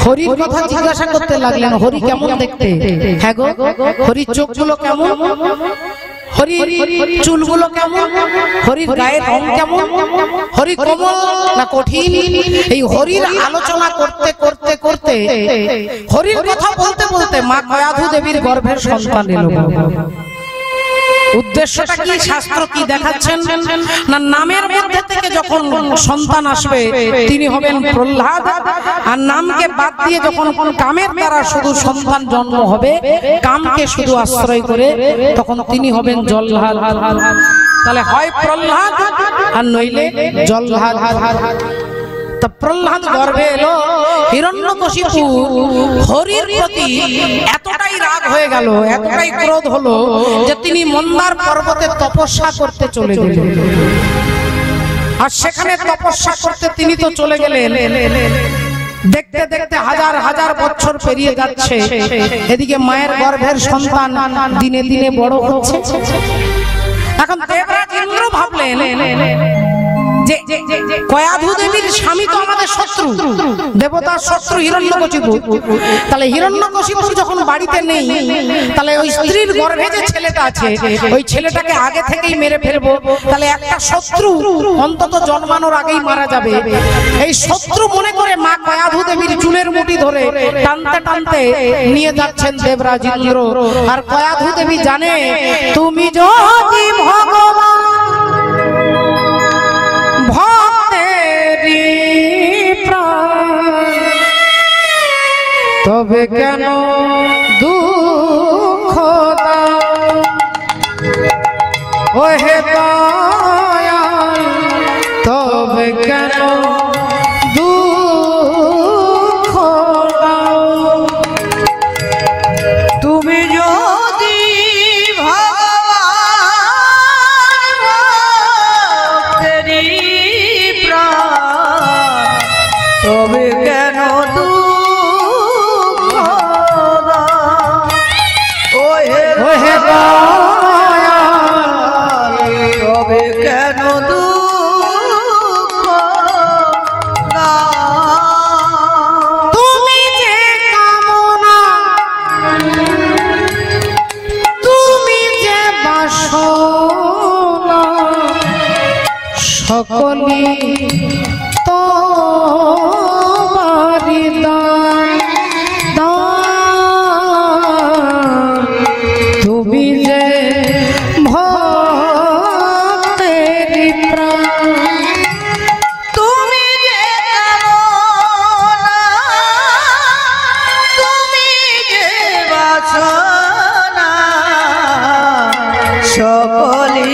হরির কথা জিজ্ঞাসা করতে লাগলেন, হরি কেমন দেখতে? হ্যাঁ গো, হরির চোখগুলো কেমন, হরির চুলগুলো কেমন, হরির গায়ের রং কেমন, হরি কোমল না কঠিন? এই হরির আলোচনা করতে করতে করতে, হরির কথা বলতে বলতে মা কয়াধু দেবীর গর্ভের সন্তান এলো। উদ্দেশ্যটা কি, শাস্ত্র কি দেখাচ্ছেন না, নামের মধ্যে থেকে যখন সন্তান আসবে তিনি হবেন প্রহ্লাদ, আর নামকে বাদ দিয়ে যখন কামের দ্বারা শুধু সন্তান জন্ম হবে, কামকে শুধু আশ্রয় করে, তখন তিনি হবেন জল্লাদ। তাহলে হয় প্রহ্লাদ আর নইলে জল্লাদ। তা প্রহ্লাদ গর্ভে এলো, হিরণ্যকশিপু হরির প্রতি এতটাই রাগ হয়ে গেল, এতটাই ক্রোধ হলো যে তিনি মন্দার পর্বতে তপস্যা করতে চলে গেলেন। আর সেখানে তপস্যা করতে তিনি তো চলে গেলেন, দেখতে দেখতে হাজার হাজার বছর পেরিয়ে যাচ্ছে, এদিকে মায়ের গর্ভের সন্তান দিনে দিনে বড় হচ্ছে। এখন দেবরাজ ইন্দ্র ভাবলেন যে কয়াধু দেবীর স্বামী তো আমাদের শত্রু, দেবতার শত্রু হিরণ্যকশিপু। তাহলে হিরণ্যকশিপু যখন বাড়িতে নেই, তাহলে ওই স্ত্রীর গর্ভে যে ছেলেটা আছে, ওই ছেলেটাকে আগে থেকেই মেরে ফেলবো। তাহলে একটা শত্রু অন্তত জন্মানোর আগেই মারা যাবে। এই শত্রু মনে করে মা কয়াধু দেবীর চুলের মুঠি ধরে টানতে টানতে নিয়ে যাচ্ছেন দেবরাজ ইন্দ্র। আর কয়াধু দেবী জানে, তুমি যদি ভগবান তবে কেন দুঃখ দাও, ওহে দয়াল তবে কেন দুঃখ দাও, তুমি যদি ভগবানেরই প্রাণ তবে কেন সকলি তোমারি দান, তুমি যে ভক্তেরি প্রাণ, তুমি যে কামনা, তুমি যে বাসনা, সকলি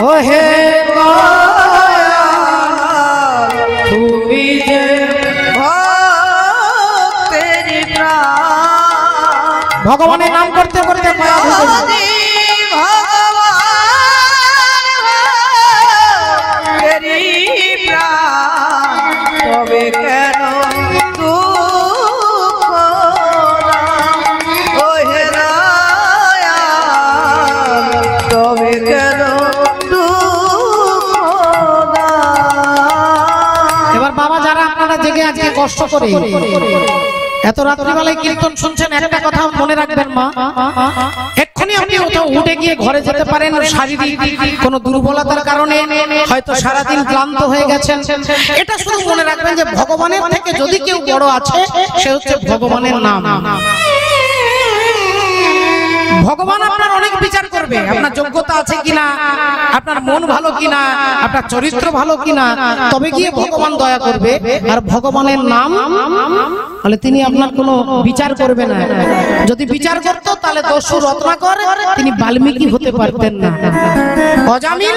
ওহে তুমি যে ভক্তেরি প্রাণ। ভগবানের নাম করতে করতে ভগবানেরই প্রাণ তবে কেন দুঃখ দাও, ওহে দয়াল তবে কেন। এবার বাবা, যারা আপনারা জেগে আজকে কষ্ট করে এত রাত্রিবেলায় কীর্তন শুনছেন, একটা কথা মনে রাখবেন মা, এক্ষুনি আপনি উঠে গিয়ে ঘরে যেতে পারেন। শারীরিক কোনো দুর্বলতার কারণে হয়তো সারাদিন ক্লান্ত হয়ে গেছেন, এটা শুধু মনে রাখবেন যে ভগবানের থেকে যদি কেউ বড় আছে, সে হচ্ছে ভগবানের নাম। ভগবান আপনার অনেক বিচার করবে, আপনার যোগ্যতা আছে কিনা, আপনার মন ভালো কিনা, আপনার চরিত্র ভালো কিনা, তবে গিয়ে ভগবান দয়া করবে। আর ভগবানের নাম তাহলে তিনি আপনার কোনো বিচার করবে না। যদি বিচার করতো তাহলে দস্যু রত্নাকর তিনি বাল্মীকি হতে পারতেন না, অজামিল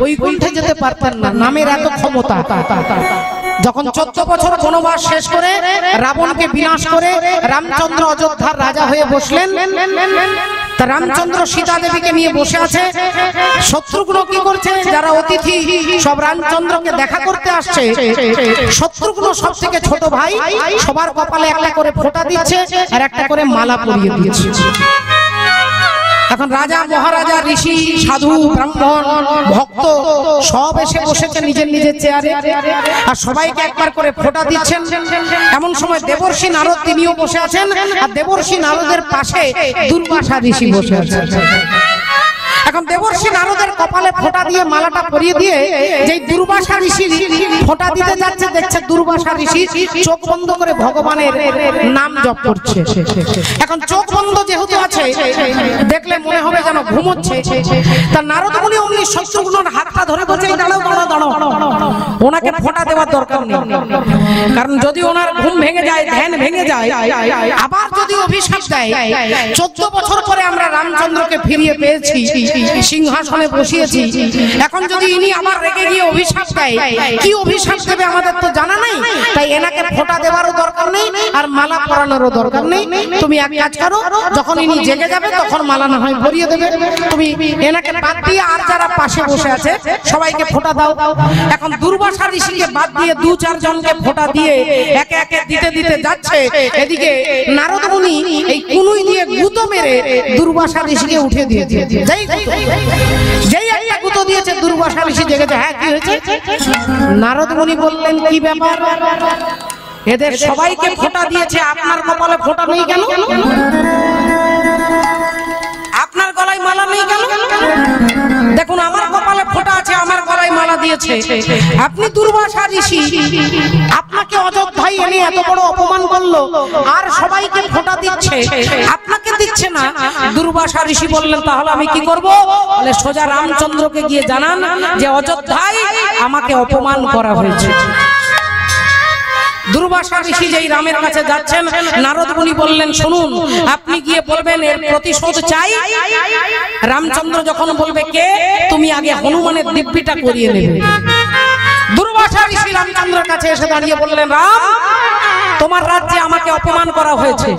বৈকুণ্ঠে যেতে পারতেন না। নামের এত ক্ষমতা। যখন 14 বছর বনবাস শেষ করে রাবণকে বিনাশ করে রামচন্দ্র অযোধ্যার রাজা হয়ে বসলেন, তা রামচন্দ্র সীতা দেবীকে নিয়ে বসে আছে। শত্রুঘ্ন কি করছে, যারা অতিথি সব রামচন্দ্রকে দেখা করতে আসছে, শত্রুঘ্ন সব থেকে ছোট ভাই, সবার কপালে একটা করে ফোঁটা দিচ্ছে আর একটা করে মালা পরিয়ে দিচ্ছে। এখন রাজা মহারাজা ঋষি সাধু ব্রাহ্মণ ভক্ত সব এসে বসেছে নিজের নিজের চেয়ারে, আর সবাইকে একবার করে ফোঁটা দিচ্ছেন। এমন সময় দেবর্ষি নারদ তিনিও বসে আছেন, আর দেবর্ষি নারদের পাশে দুর্বাসা ঋষি বসে আছেন। এখন দেবর্ষি নারদের কপালে ফোঁটা দিয়ে মালাটা পরিয়ে দিয়ে যেই দুর্বাসা ঋষি ফোঁটা দিতে যাচ্ছে, দেখছে দুর্বাসা ঋষি চোখ বন্ধ করে ভগবানের নাম জপ করছে। এখন চোখ বন্ধ যেহেতু আছে, দেখলে মনে হবে যেন ঘুমোচ্ছে। তা নারদ মুনি অমনি শত্রুঘ্নর হাতটা ধরে বলছে, দাঁড়াও দাঁড়াও দাঁড়াও, ওনাকে ফোঁটা দেওয়ার দরকার নেই। কারণ যদি ওনার ঘুম ভেঙে যায়, ধ্যান ভেঙে যায়, আবার যদি অভিশাপ দেয়, 14 বছর পরে আমরা রামচন্দ্রকে ফিরিয়ে পেয়েছি, সিংহাসনে বসিয়েছি, এখন যদি ইনি আমার রেগে গিয়ে অভিশাপ দেয়, কি অভিশাপ দেবে আমাদের তো জানা নাই। তাই এনাকে ফোঁটা দেওয়ারও দরকার নেই, আর মালা পরানোরও দরকার নেই। তুমি এক কাজ করো, যখন ইনি জেগে যাবে তখন মালা না হয় পরিয়ে দেবে, তুমি এনাকে বাদ দিয়ে আর যারা পাশে বসে আছে সবাইকে ফোঁটা দাও। এখন দুর্বাসা ঋষিকে বাদ দিয়ে 2-4 জনকে ফোঁটা দিয়ে একে একে দিতে দিতে যাচ্ছে। এদিকে নারদ মুনি এই কুনুই দিয়ে গুঁতো মেরে দুর্বাসা ঋষিকে উঠে দিয়েছে। যেই একটা গুঁতো দিয়েছে দুর্বাসা ঋষি জেগেছে। হ্যাঁ, কি হয়েছে? নারদ মুনি বললেন, কি ব্যাপার, এদের সবাইকে ফোঁটা দিয়েছে, আপনার কপালে ফোঁটা নেই কেন? আপনার গলায় মালা নেই কেন? দেখুন, আমার কপালে ফোঁটা আছে, আমার গলায় মালা দিয়েছে। আপনি দুর্বাসা ঋষি, আপনাকে অযোধ্যায় এনে এত বড় অপমান করলো, আর সবাইকে ফোঁটা দিচ্ছে, আপনাকে দিচ্ছে না। দুর্বাসা ঋষি বললেন, তাহলে আমি কি করব? বলে, সোজা রামচন্দ্রকে গিয়ে জানান যে অযোধ্যায় আমাকে অপমান করা হয়েছে। দুর্বাসা ঋষি যেই রামের কাছে যাচ্ছেন, নারদ মুনি বললেন, শুনুন, আপনি গিয়ে বলবেন এর প্রতিশোধ চাই। রামচন্দ্র যখন বলবে কে, তুমি আগে হনুমানের দিব্যিটা করিয়ে নেবে। দুর্বাসা ঋষি রামচন্দ্রের কাছে এসে দাঁড়িয়ে বললেন, রাম, তোমার রাজ্যে আমাকে অপমান করা হয়েছে।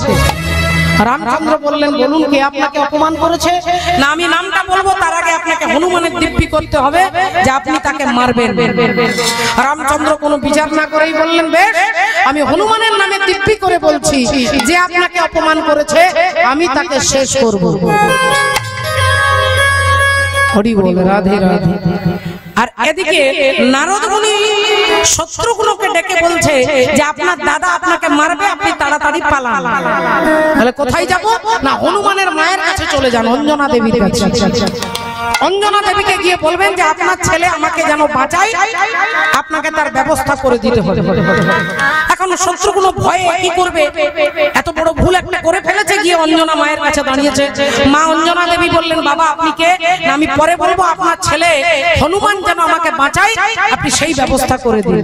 রামচন্দ্র বললেন, বলুন কে আপনাকে অপমান করেছে? না, আমি নামটা বলবো, তার আগে আপনাকে হনুমানের দিব্যি করতে হবে যে আপনি তাকে মারবেন। রামচন্দ্র কোনো বিচার না করেই বললেন, বেশ, আমি হনুমানের নামে দিব্যি করে বলছি, যে আপনাকে অপমান করেছে আমি তাকে শেষ করব। হরি বল, রাধে রাধে। আর এদিকে নারদ মুনি শত্রুঘ্নকে ডেকে বলছে যে আপনার দাদা আপনাকে মারবে, আপনি তাড়াতাড়ি পালান। তাহলে কোথায় যাব? না, হনুমানের মায়ের কাছে চলে যান, অঞ্জনা দেবীর কাছে। অঞ্জনা দেবীকে গিয়ে বলবেন যে আপনার ছেলে আমাকে যেন বাঁচায়, আপনাকে তার ব্যবস্থা করে দিতে হবে। এখন শত্রুঘ্ন ভয়ে কি করবে, এত বড় ভুল একটা করে ফেলেছে, গিয়ে অঞ্জনা মায়ের কাছে দাঁড়িয়েছে। মা অঞ্জনা দেবী বললেন, বাবা আপনি কে? না, আমি পরে বলবো, আপনার ছেলে হনুমান যেন আমাকে বাঁচায়, আপনি সেই ব্যবস্থা করে দিন।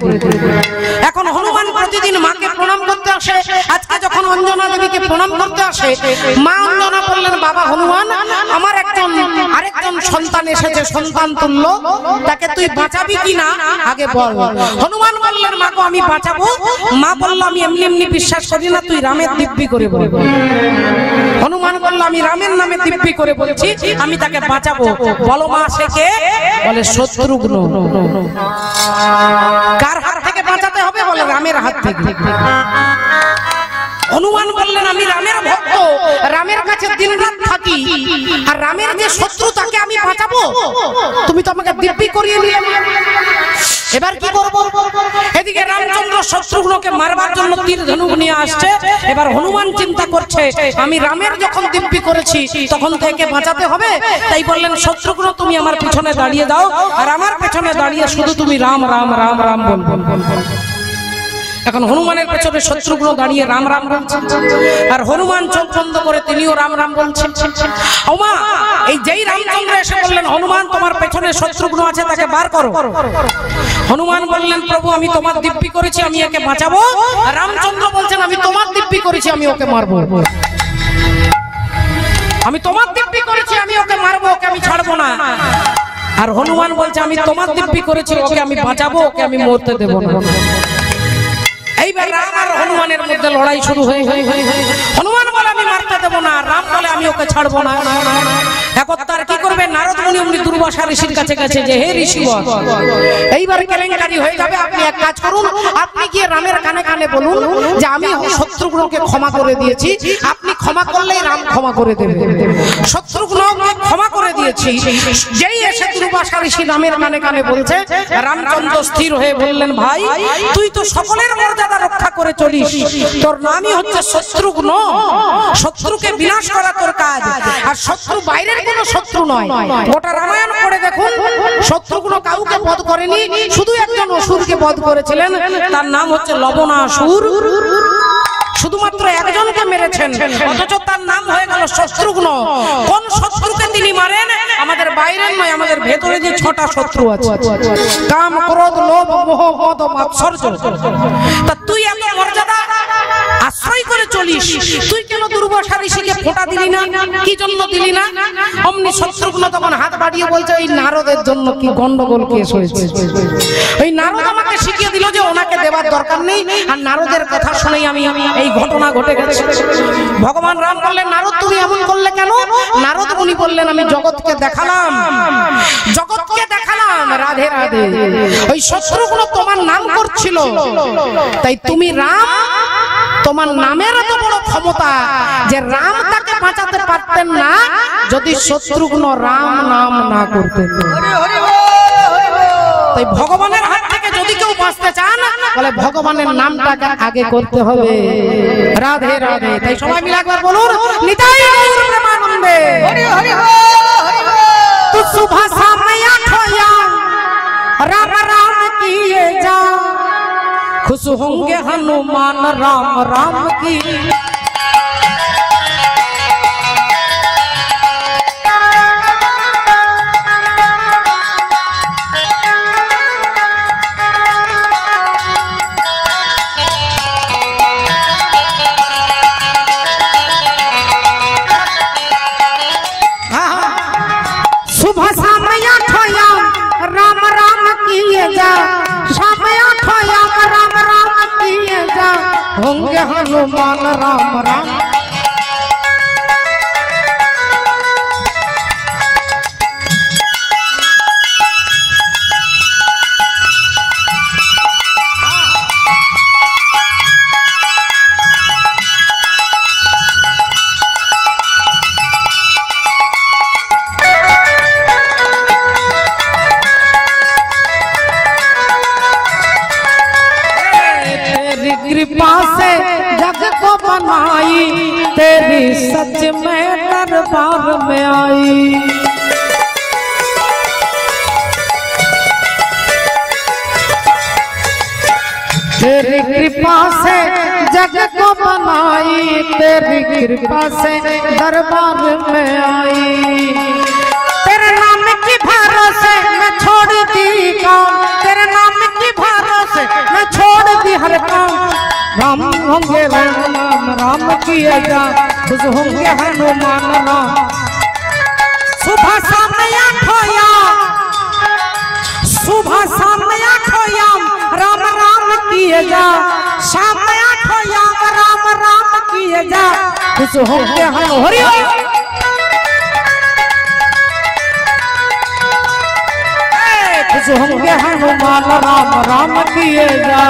এখন হনুমান প্রতিদিন মাকে প্রণাম করতে আসে। আজকে যখন অঞ্জনা দেবীকে প্রণাম করতে আসে, মা অঞ্জনা বললেন, বাবা হনুমান, আমার আরেকজন সন্তান এসেছে, সন্তান তুল্য, তাকে তুই বাঁচাবি কিনা আগে বল। হনুমান বললেন, মা গো, আমি বাঁচাবো। মা বলল, আমি এমনি এমনি বিশ্বাস করি না, তুই রামের দিব্যি করে বল। হনুমান বলল, আমি রামের নামে দিব্যি করে বলছি, আমি তাকে বাঁচাবো। বলো মা, সে কে? বলে, শত্রুঘ্ন। কার হাত থেকে বাঁচাতে হবে? বলে, রামের হাত থেকে। হনুমান বললেন, আমি রামের ভক্ত, রামের কাছে দিনরাত থাকি, আর রামের যে শত্রু তাকে আমি বাঁচাবো? তুমি তো আমাকে দিব্যি করিয়ে নিলে, এবার কি করব? এদিকে রামচন্দ্র শত্রুঘ্নকে মারবার জন্য তীর ধনুক নিয়ে আসছে। এবার হনুমান চিন্তা করছে, আমি রামের যখন দিব্যি করেছি তখন থেকে বাঁচাতে হবে। তাই বললেন, শত্রুঘ্ন তুমি আমার পিছনে দাঁড়িয়ে দাও, আর আমার পেছনে দাঁড়িয়ে শুধু তুমি রাম রাম রাম রাম বল। এখন হনুমানের পেছনে শত্রুঘ্ন দাঁড়িয়ে রাম রাম বলছেন, আর হনুমান চোখ বন্ধ করে তিনিও রাম রাম বলছেন। ওমা, এই যেই রামচন্দ্র এসে বললেন, হনুমান তোমার পেছনে শত্রুঘ্ন আছে, তাকে বার করো। হনুমান বললেন, প্রভু আমি তোমার দিব্যি করেছি, আমি একে বাঁচাবো। রামচন্দ্র বলছেন, আমি তোমার দিব্যি করেছি, আমি ওকে মারবো। আমি তোমার দিব্যি করেছি, আমি ওকে মারবো, ওকে আমি ছাড়বো না। আর হনুমান বলছে, আমি তোমার দিব্যি করেছি, ওকে আমি বাঁচাবো, ওকে আমি মরতে দেব না। এইবার রাম আর হনুমানের মধ্যে লড়াই শুরু হয়ে হনুমান বলে আমি মারতে দেবো না, রাম বলে আমি ওকে ছাড়বো না। একতার কি করবে, নারদ মুনি অমনি দুর্বাসা ঋষির কাছে গেছে যে হে ঋষিবর, এইবার কেলেঙ্কারি হয়ে যাবে, আপনি এক কাজ করুন, আপনি গিয়ে রামের কানে কানে বলুন যে আমি শত্রুঘ্নকে ক্ষমা করে দিয়েছি, আপনি ক্ষমা করলেই রাম ক্ষমা করে দেবে। শত্রুঘ্নকে ক্ষমা করে দিয়েছি, যেই এসে দুর্বাসা ঋষি রামের কানে কানে বলছে, রামচন্দ্র স্থির হয়ে বললেন ভাই তুই তো সকলের মর্যাদা রক্ষা করে চলিস, তোর নামই হচ্ছে শত্রুঘ্ন, শত্রুকে বিনাশ করা তোর কাজ, আর শত্রু বাইরের কোনো শত্রু নয়। গোটা রামায়ণ পড়ে দেখুন শত্রুঘ্ন কাউকে বধ করেনি, শুধু একজন অসুরকে বধ করেছিলেন, তার নাম হচ্ছে লবণাসুর, শুধুমাত্র একজনকে মেরেছেন, অথচ তার নাম হয়ে গেল শত্রুঘ্ন। কোন শত্রুকে তিনি মারেন, আমাদের বাইরের নয়, আমাদের ভেতরে যে 6টা শত্রু আছে, কাম ক্রোধ লোভ মোহ মদ মাৎসর্য। তা তুই এত মর্যাদা আশ্রয় করে চলিস, তুই কেন দুর্বাসা ঋষিকে ফোঁটা দিলি না, কি জন্য দিলি না? অমনি শত্রুঘ্ন তখন হাত বাড়িয়ে বলছে এই নারদের জন্য কি গন্ডগোল কেস হয়েছে, ওই নারদ আমাকে শিখিয়ে দিল যে ওনাকে দেওয়ার দরকার নেই, আর নারদের কথা শুনেই আমি এই ঘটনা ঘটে গেছে। ভগবান রাম বললেন নারদ তুমি এমন করলে কেন? নারদ মুনি বললেন আমি জগৎকে দেখালাম, জগৎকে দেখালাম রাধে রাধে, ওই শত্রুঘ্ন তোমার নাম করছিল, তাই তুমি রাম, তোমার নামের এত বড় ক্ষমতা যে রাম তাকে বাঁচাতে পারতেন না যদি শত্রুঘ্ন রাম নাম না করতেন। তাই ভগবানের হাত থেকে যদি কেউ বাঁচতে চান বলে ভগবানের নামটাকে আগে করতে হবে, রাধে রাধে। তাই সবাই মিলে একবার বলুন নিতাই গৌর প্রেমানন্দে। তো সুবহ সামনে আঠোয়া রাম রাম কিয়ে जा, खुश होंगे हनुमान राम राम की। सुबह शाम आठोया राम राम किए जा, शाम आठोया राम राम किए जा, होंगे हनुमान राम राम। कृपा से जग को बनाई, तेरी सच में दरबार में आई। तेरी कृपा से जग को बनाई, तेरी कृपा से दरबार में आई। तेरे नाम की भरोसे मैं छोड़ दी काम, तेरे नाम की भरोसे मैं छोड़ दी हर काम। राम होंगे राम राम किए जा, खुश होंगे हनुमान राम। सुबह सामने आठोया, सुबह सामने आठोया राम राम किए जा, शाम में आठोया राम राम किए जा, खुश होंगे हरि खुश होंगे हनुमान राम राम किए जा।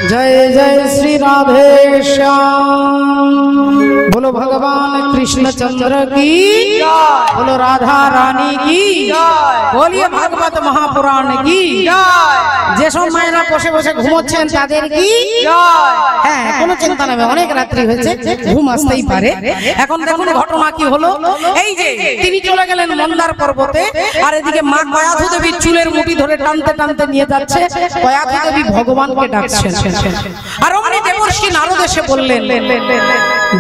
जय जय श्री राधे श्याम, बोलो भगवान कृष्ण चंद्र की, बोलो राधा रानी की, बोलिए भागवत महापुराण की। যে সব মায়েরা বসে বসে ঘুমোচ্ছেন তাদের কি, হ্যাঁ কোনো চিন্তা নেই, অনেক রাত্রি হয়েছে, ঘুম আসতেই পারে। এখন দেখুন ঘটনা কি হলো, এই যে তিনি চলে গেলেন মন্দার পর্বতে, আর এদিকে মা কয়াধু দেবী চুলের মুঠি ধরে টানতে টানতে নিয়ে যাচ্ছে, কয়াধু দেবী ভগবানকে ডাকছেন। আর অমনি দেবর্ষি নারদ এসে বললেন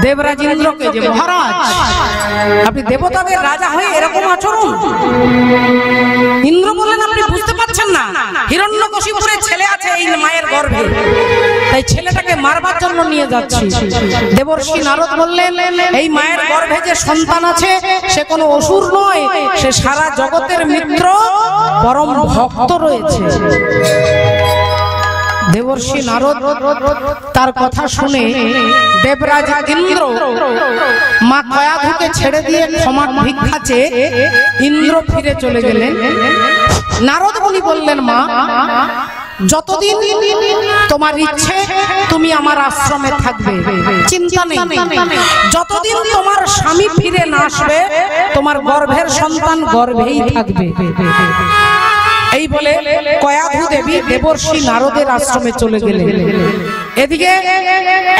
দেবরাজ ইন্দ্রকে যে মহারাজ আপনি দেবতাদের রাজা হয়ে এরকম আচরণ। ইন্দ্র বললেন আপনি বুঝতে পারছেন পাচ্ছেন না হিরণ্যকশিপুরের ছেলে আছে এই মায়ের গর্ভে, তাই ছেলেটাকে মারবার জন্য নিয়ে যাচ্ছি। দেবর্ষি নারদ বললেন এই মায়ের গর্ভে যে সন্তান আছে সে কোনো অসুর নয়, সে সারা জগতের মিত্র পরম ভক্ত রয়েছে। দেবর্ষি নারদ তার কথা শুনে দেবরাজ ইন্দ্র মা কয়াধুকে ছেড়ে দিয়ে ক্ষমা ভিক্ষা চেয়ে ইন্দ্র ফিরে চলে গেলেন। নারদ মুনি বললেন মা যতদিন তোমার ইচ্ছে তুমি আমার আশ্রমে থাকবে, চিন্তা নেই। যতদিন তোমার স্বামী ফিরে না আসবে তোমার গর্ভের সন্তান গর্ভেই থাকবে। এই বলে কয়াধু দেবী দেবর্ষি নারদের আশ্রমে চলে গেলেন। এদিকে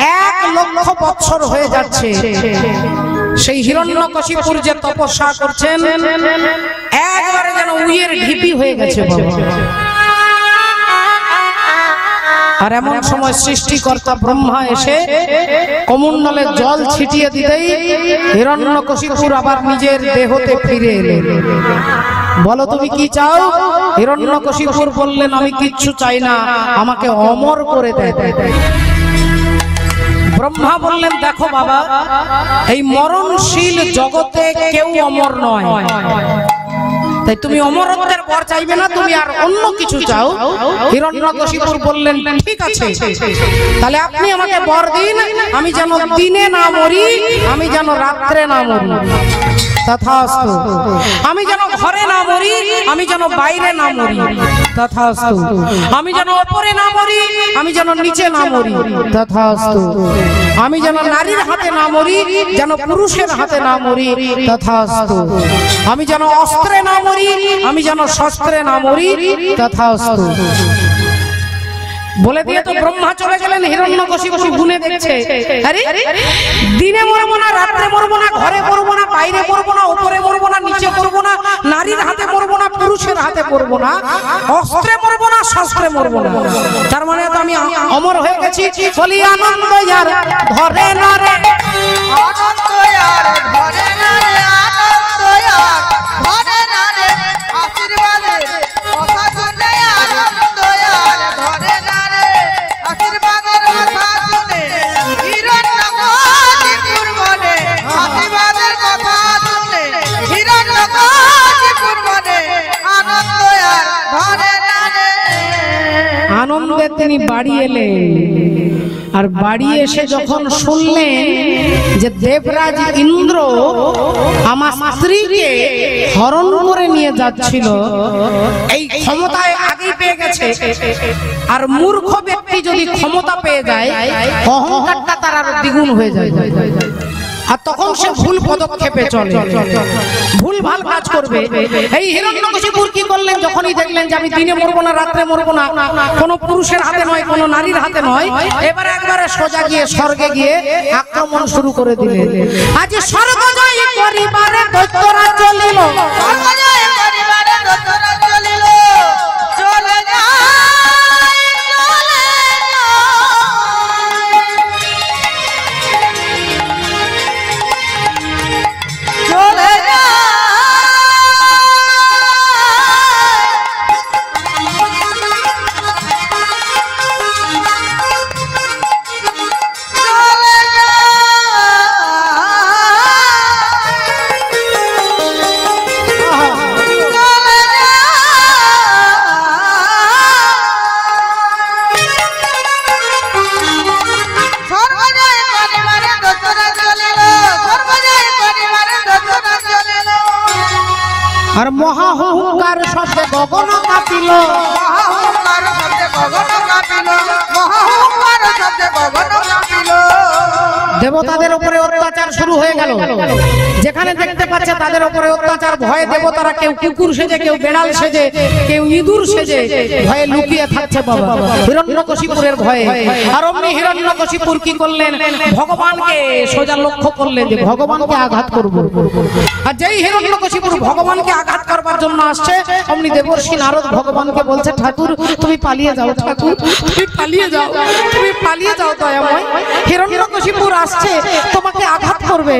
1,00,000 বছর হয়ে যাচ্ছে। সেই হিরণ্যকশিপুর যে তপস্যা করছেন একবারে যেন উইয়ের ঢিপি হয়ে গেছে বাবা। আর এমন সময় সৃষ্টিকর্তা ব্রহ্মা এসে কমণ্ডলে জল ছিটিয়ে দিতেই হিরণ্যকশিপুর আবার নিজের দেহতে ফিরে এলেন। বলো তুমি কি চাও? হিরণ্যকশিপুর বললেন আমি কিচ্ছু চাই না, আমাকে অমর করে দেয়। ব্রহ্মা বললেন দেখো বাবা, এই মরণশীল জগতে কেউ অমর নয়, তাই তুমি অমরত্বের বর চাইবে না, তুমি আর অন্য কিছু চাও। হিরণ্যকশিপুর বললেন ঠিক আছে, তাহলে আপনি আমাকে বর দিন, আমি যেন দিনে না মরি, আমি যেন রাত্রে না মরি। তথাস্তু। আমি যেন ঘরে না মরি, আমি যেন বাইরে না মরি। তথাস্তু। আমি যেন উপরে না মরি, আমি যেন নিচে না মরি। তথাস্তু। আমি যেন নারীর হাতে না মরি, যেন পুরুষের হাতে না মরি। তথাস্তু। আমি যেন অস্ত্রে না মরি, আমি যেন শস্ত্রে না মরি। তথাস্তু। বলে দিয়ে তো ব্রহ্মা চলে গেলেন। হিরণ্যকশিপু গুনে দেখছে, আরে দিনে মরবো না, রাত্রে মরবো না, ঘরে মরবো না, বাইরে মরবো না, উপরে মরবো না, নিচে মরবো না, নারীর হাতে মরবো না, পুরুষের হাতে মরবো না, অস্ত্রে মরবো না, শস্ত্রে মরবো না। তার মানে তো আমি অমর হয়ে গেছি। বলি আনন্দ ইয়ার ধরে না রে, আনন্দ ইয়ার ধরে না রে, আনন্দ ইয়ার ধরে না রে, আশীর্বাদে কথা শুনে আনন্দ ইয়ার ধরে না রে, আশীর্বাদের কথা শুনে হিরণ্যকশিপুর মনে, আশীর্বাদের কথা শুনে হিরণ্যকশিপুর মনে আনন্দ ইয়ার ধরে না রে। আনন্দে তিনি বাড়ি এলেন। আর বাড়ি এসে যখন শুনলেন যে দেবরাজ ইন্দ্র আমার স্ত্রীকে হরণ করে নিয়ে যাচ্ছিল, এই ক্ষমতায় আগেই পেয়ে গেছে। আর মূর্খ ব্যক্তি যদি ক্ষমতা পেয়ে যায় অহংকারটা তার আরো দ্বিগুণ হয়ে যায়, আর তখন সে ভুল পদক্ষেপে চলে, ভুল ভাল কাজ করবে। এই হিরণ্যকশিপু কি করলেন, যখনই দেখলেন যে আমি দিনে মরবো না, রাত্রে মরবো না, কোনো পুরুষের হাতে নয়, কোনো নারীর হাতে নয়, এবারে একবারে সোজা গিয়ে স্বর্গে গিয়ে আক্রমণ শুরু করে দিলেন। আজ স্বর্গ জয় করিবারে দৈত্যরা চলিল, স্বর্গ জয় করিবারে দৈত্যরা চলিল, চলে যায় চলে যায় আর মহাহংকার শব্দে গগন কাঁপিল, মহাহংকার শব্দে গগন কাঁপিল, মহাহংকার শব্দে গগন কাঁপিল। দেবতাদের উপরে অত্যাচার শুরু হয়ে গেল। যেখানে দেখতে পাচ্ছে তাদের উপরে অত্যাচার, ভয়ে দেবতারা কেউ কুকুর সেজে, কেউ বেড়াল সেজে, কেউ ইঁদুর সেজে ভয়ে লুকিয়ে থাকছে বাবা, হিরণ্যকশিপুরের ভয়ে। আর অমনি হিরণ্যকশিপুর কি করলেন, ভগবানকে সোজা লক্ষ্য করলেন যে ভগবানকে আঘাত করব। আর যেই হিরণ্যকশিপুর ভগবানকে আঘাত করবার জন্য আসছে, অমনি দেবর্ষি নারদ ভগবানকে বলছে ঠাকুর তুমি পালিয়ে যাও, ঠাকুর তুমি পালিয়ে যাও, তুমি পালিয়ে যাও দয়াময়, হিরণ্যকশিপুর আসছে তোমাকে আঘাত করবে,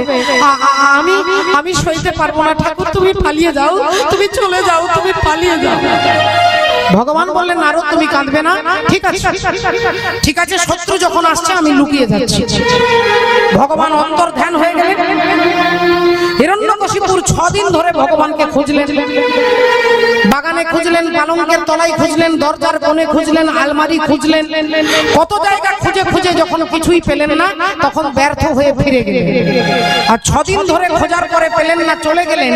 আমি সইতে পারবো না ঠাকুর, তুমি পালিয়ে যাও, তুমি চলে যাও, তুমি পালিয়ে যাও। ভগবান বললেন নারদ তুমি কাঁদবে না, ঠিক আছে ঠিক আছে, শত্রু যখন আসছে আমি লুকিয়ে যাচ্ছি। ভগবান অন্তর ধ্যান হয়ে গেলেন। হিরণ্যকশিপুর 6 দিন ধরে ভগবানকে খুঁজলেন, বাগানে খুঁজলেন, পালঙ্কের তলায় খুঁজলেন, দরজার কোণে খুঁজলেন, আলমারি খুঁজলেন, কত জায়গা খুঁজে খুঁজে যখন কিছুই পেলেন না তখন ব্যর্থ হয়ে ফিরে গেলেন। আর 6 দিন ধরে খোঁজার পরে পেলেন না, চলে গেলেন।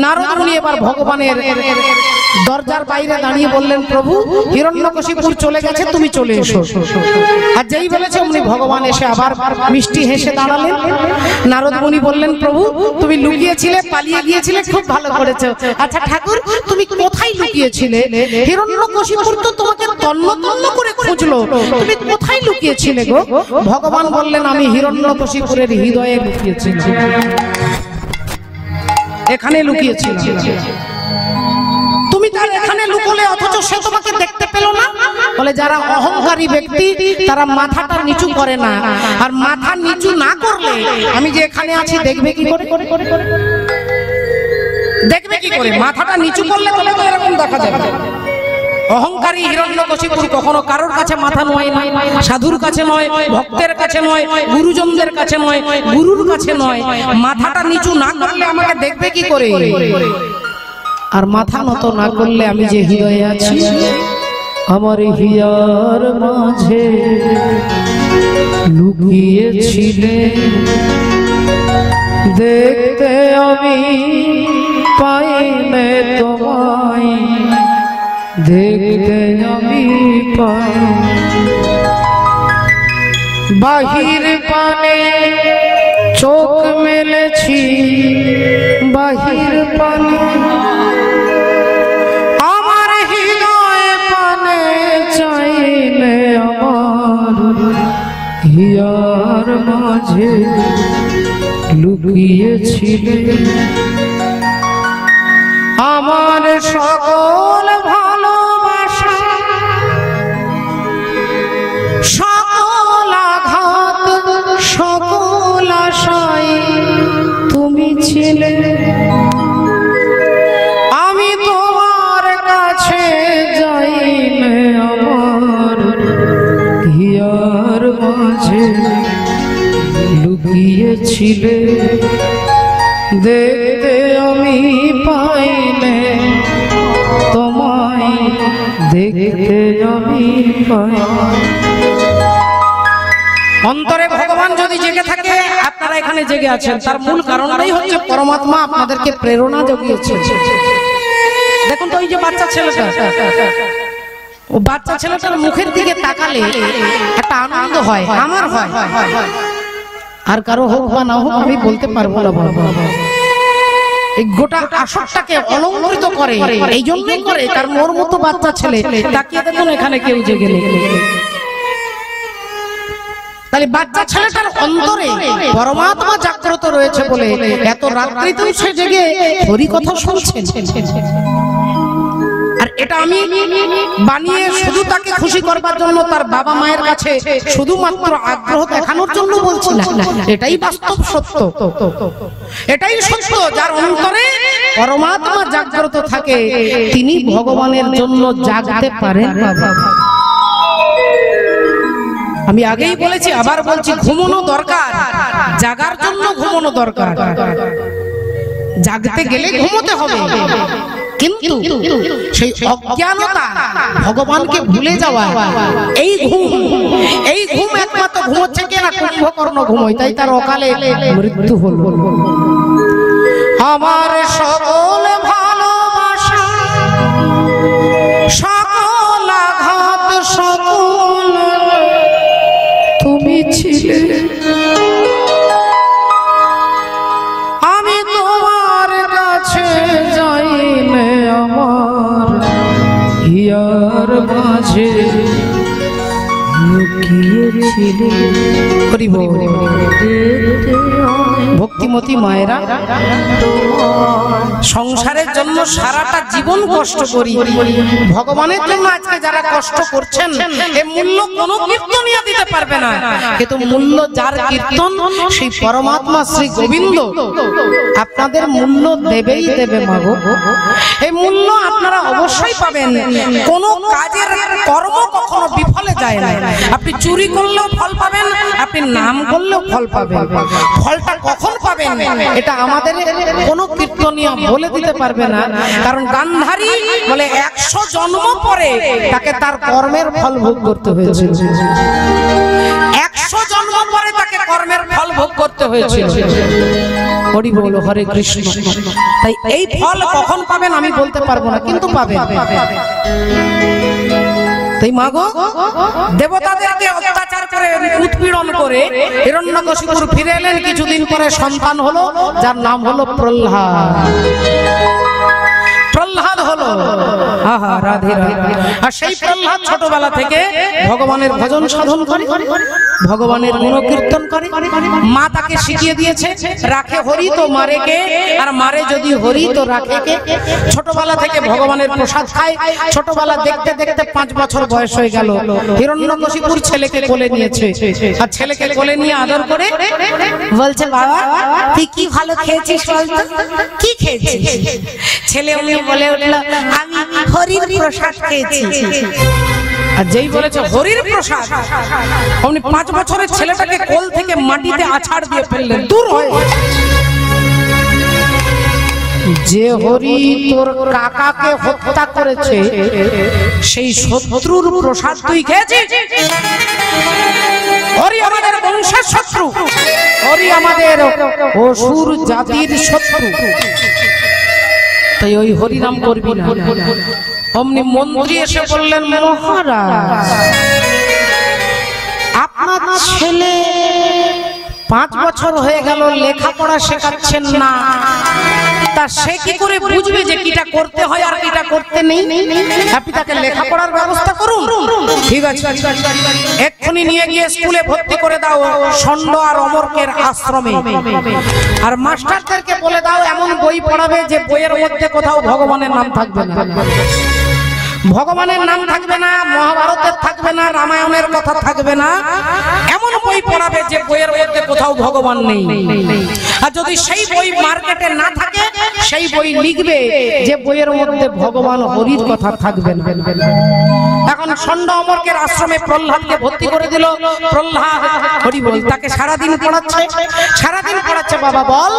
নারদ মুনি এবার ভগবানের দরজার বাইরে দাঁড়িয়ে বললেন প্রভু হিরণ্যকশিপুর চলে গেছে, তুমি চলে এসো। আর যেই বলেছে অমনি ভগবান এসে আবার মিষ্টি হেসে দাঁড়ালেন। নারদ মুনি বললেন প্রভু তুমি লুকিয়েছিলে, পালিয়ে গিয়েছিলে, খুব ভালো করেছো। আচ্ছা ঠাকুর তুমি কোথায় লুকিয়েছিলে? হিরণ্যকশিপুর তো তোমাকে তন্ন তন্ন করে খুঁজলো, তুমি কোথায় লুকিয়েছিলে গো? ভগবান বললেন আমি হিরণ্যকশিপুরের হৃদয়ে লুকিয়েছিলাম, এখানে লুকিয়েছিলাম। তুমি তার এখানে লুকোলে অথচ সে তোমাকে দেখতে পেল না। বলে যারা অহংকারী ব্যক্তি তারা মাথাটা নিচু করে না, আর মাথা নিচু না করলে আমি যে এখানে আছি দেখবে কি করে? দেখবে কি করে? মাথাটা নিচু করলে তবে তো এরকম দেখা যাবে। অহংকারী হিরণ্যকশিপুর কখনো কারোর কাছে মাথা নোয়ায় না, সাধুর কাছে নয়, ভক্তের কাছে নয়, গুরুজনদের কাছে নয়, গুরুর কাছে নয়। মাথাটা নিচু না করলে আমাকে দেখবে কি করে? আর মাথা নত না করলে আমি যে হৃদয়ে আছি, আমার হিয়ার মাঝে লুকিয়েছিলে, দেখতে আমি পাইলে তোমায়, দেখতে আমি পাই। বাহির পানে চোখ মেলেছি, বাহির পানে আমার হৃদয় পানে চাইলে আমার হিয়ার মাঝে লুকিয়েছিলে। আমার সকল ভালোবাসা, সকল আঘাত, সকল আশায় তুমি ছিলে। আমি তোমার কাছে যাইলে আমার হিয়ার মাঝে লুকিয়েছিলে, দেখতে আমি পাইলে তোমায়, দেখতে আমি পাই। অন্তরে ভগবান যদি জেগে থাকে, আপনারা এখানে জেগে আছেন, তার মূল কারণটাই হচ্ছে পরমাত্মা আপনাদেরকে প্রেরণা জুগিয়েছে। দেখুন তো ওই যে বাচ্চা ছেলেটা, ও বাচ্চা ছেলেটার মুখের দিকে তাকালে একটা আনন্দ হয়, আমার হয়, আর কারো হোক বা না হোক আমি বলতে পারবো না। বাবা এই গোটা আসরটাকে অলঙ্কৃত করে, এই জন্যই করে তার মোর মতো বাচ্চা ছেলে। তাকিয়ে দেখুন এখানে কেউ জেগে নেই। তাহলে বাচ্চা ছেলেটার অন্তরে পরমাত্মা জাগ্রত রয়েছে বলে এত রাত্রিতেও সে জেগে হরি কথা শুনছেন। আর এটা আমি বানিয়ে শুধু তাকে খুশি করবার জন্য, তার বাবা মায়ের কাছে শুধুমাত্র আগ্রহ দেখানোর জন্য বলছি না, এটাই বাস্তব সত্য। এটাই সত্য, যার অন্তরে পরমাত্মা জাগ্রত থাকে তিনি ভগবানের জন্য জাগতে পারেন। বাবা আমি আগেই বলেছি, আবার বলছি, ঘুমানো দরকার, জাগার জন্য ঘুমানো দরকার। জাগতে গেলে ঘুমোতে হবে, কিন্তু সেই অজ্ঞানতা, ভগবানকে ভুলে যাওয়া, এই ঘুম একমাত্র ঘুমোচ্ছে কে না? কুম্ভকর্ণ ঘুমোয়, তাই তার অকালে মৃত্যু হলো। আমার সকল ভালোবাসা, সকল আঘাত, সকল তুমি ছিলে। আমি তোমার কাছে যাইলে আমার হিয়ার মাঝে লুকিয়েছিলে। হরি বল। ভক্তি ভক্তিমতী মায়েরা, সংসারের জন্য সারাটা জীবন কষ্ট করি, ভগবানের জন্য আজকে যারা কষ্ট করছেন এর মূল্য কোনো কীর্তনিয়া দিতে পারবে না, কিন্তু মূল্য যার কীর্তন সেই পরমাত্মা শ্রী গোবিন্দ আপনাদের মূল্য দেবেই দেবে মাগো। এই মূল্য আপনারা অবশ্যই পাবেন। কোনো কাজের কর্ম কখনো বিফলে যায় না। আপনি চুরি করলেও ফল পাবেন, আপনি নাম করলেও ফল পাবেন। ফলটা কখন পাবেন এটা আমাদের কোনো কীর্তনিয়া বলে দিতে পারবে না, কারণ গান্ধারী বলে 100 জন্ম পরে তাকে তার কর্মের ফল ভোগ করতে হয়েছিল। 100 জন্ম পরে তাকে কর্মের ফল ভোগ করতে হয়েছিল। হরি বল, হরে কৃষ্ণ। তাই এই ফল কখন পাবেন আমি বলতে পারবো না, কিন্তু পাবেন। তাই মাগো, দেবতাদেরকে অত্যাচার করে উৎপীড়ন করে হিরণ্যকশিপুর ফিরে এলেন। কিছুদিন পরে সন্তান হলো, যার নাম হলো প্রহ্লাদ। প্রহ্লাদ হলো, আহা রাধে রাধে। আর সেই প্রহ্লাদ ছোটবেলা থেকে ভগবানের ভজন সাধন করে, ভগবানের গুণকীর্তন করে। মা তাকে শিখিয়ে দিয়েছে, রাখে হরি তো মারে কে, আর মারে যদি হরি তো রাখে কে। ছোটবেলা থেকে ভগবানের প্রসাদ খায়। ছোটবেলা দেখতে দেখতে 5 বছর বয়স হয়ে গেল। হিরণ্যকশিপুর ছেলেকে কোলে নিয়েছে, আর ছেলেকে কোলে নিয়ে আদর করে বলছে, বাবা তুই কি ভালো খেয়েছিস বলতো, কি খেয়েছিস? ছেলে উনি বলে উঠলো, আমি হরির প্রসাদ খেয়েছি। আর যেই বলেছে হরির প্রসাদ, উনি 5 বছরের ছেলেটাকে কোল থেকে মাটিতে আছাড় দিয়ে ফেললেন, দূর হয়ে। যে হরি তোর কাকাকে হত্যা করেছে সেই শত্রুর প্রসাদ তুই খেয়েছিস? হরি আমাদের বংশের শত্রু, হরি আমাদের অসুর জাতির শত্রু, তাই ওই হরি নাম করবি না। অমনি মন্ত্রী এসে বললেন, মহারাজ আপনার ছেলে 5 বছর হয়ে গেল লেখাপড়া শেখাচ্ছেন না, তা সে কি করে বুঝবে যে কিটা করতে হয় আর কিটা করতে নেই? আপনি তাকে লেখাপড়ার ব্যবস্থা করুন। ঠিক আছে, এক্ষুনি নিয়ে গিয়ে স্কুলে ভর্তি করে দাও, ষণ্ড আর অমরকের আশ্রমে। আর মাস্টারদেরকে বলে দাও এমন বই পড়াবে যে বইয়ের মধ্যে কোথাও ভগবানের নাম থাকবে না, ভগবানের নাম থাকবে না, মহাভারতের থাকবে না, রামায়ণের কথা থাকবে না। এমন বই পড়াবে যে বইয়ের মধ্যে কোথাও ভগবান নেই। আর যদি সেই বই মার্কেটে না থাকে, সেই বই লিখবে যে বইয়ের মধ্যে ভগবান হরির কথা থাকবে না। এখন ষণ্ড অমরকের আশ্রমে প্রহ্লাদকে ভর্তি করে দিল। প্রহ্লাদ হরি বল তাকে সারাদিন পড়াচ্ছে, সারাদিন পড়াচ্ছে। বাবা বল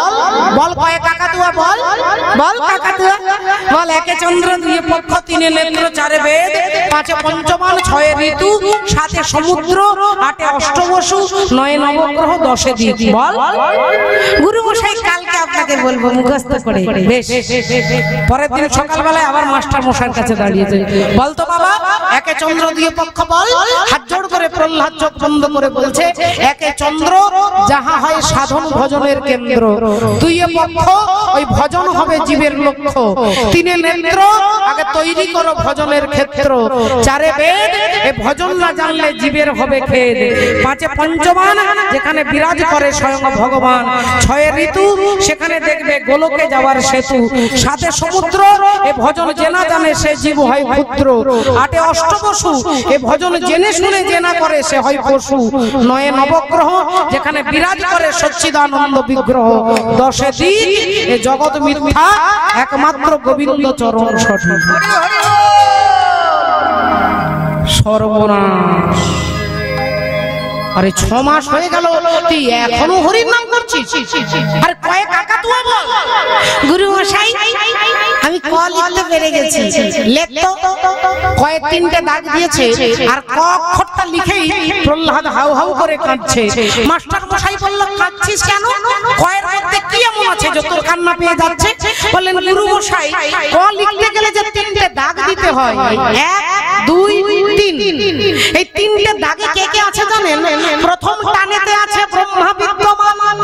বল, কয়ে কাকাতুয়া বল, বল কাকাতুয়া বল। একে চন্দ্র, দুয়ে পক্ষ, তিনে নেত্র, চারে বেদ, পাঁচে পঞ্চমান, ছয়ে ঋতু, সাতে সমুদ্র, আটে অষ্টবসু, নয়ে নবগ্রহ, 10 দিক। বল গুরু মশাই কালকে আপনাকে বলবো মুখস্থ করে। বেশ, পরের দিন সকালবেলায় আবার মাস্টার মশাইয়ের কাছে দাঁড়িয়েছে। বলতো বাবা, একে চন্দ্র, দুয়ে পক্ষ বল। হাত জোড় করে প্রহ্লাদ চোখ বন্ধ করে বলছে, একে চন্দ্র যাহা হয় সাধন ভজনের কেন্দ্র, দুয়ে পক্ষ ওই ভজন হবে জীবের লক্ষ্য, তিনে নেত্র আগে তৈরি করো ভজনের ক্ষেত্র, চারে বেদ এ ভজন না জানলে জীবের হবে খেদ, পাঁচে পঞ্চমান যেখানে বিরাজ করে স্বয়ং ভগবান, ছয়ে ঋতু সেখানে দেখবে গোলকে যাওয়ার সেতু, সাথে সমুদ্র এ ভজন যে না জানে সে জীব হয় ক্ষুদ্র, আটে অষ্টবসু এ ভজন জেনে শুনে যে না করে সে হয় পশু, নয়ে নবগ্রহ যেখানে বিরাজ করে সচ্চিদানন্দ বিগ্রহ, 10 দিক এ জগৎ মিথ্যা একমাত্র গোবিন্দ চরণ সঠিক। সর্বনাশ! আরে 6 মাস হয়ে গেল তুই এখনো হরির নাম করছিস? আর কয়েক কাকাতুয়া বল। গুরু মশাই আমি ক লিখতে পেরে গেছি। লেখ তো। কয়েক 3টে দাগ দিয়েছে আর ক অক্ষরটা লিখেই প্রহ্লাদ হাউ হাউ করে কাঁদছে। মাস্টার মশাই বলল, কাঁদছিস কেন? কয়ের মধ্যে কি এমন আছে যে তোর কান্না পেয়ে যাচ্ছে? বললেন, গুরু মশাই ক লিখতে গেলে যে 3টে দাগ দিতে হয়, 1 2 3, এই 3টে দাগে কে কে আছে জানেন? প্রথম টানেতে আছে ব্রহ্মা বিদ্যমান,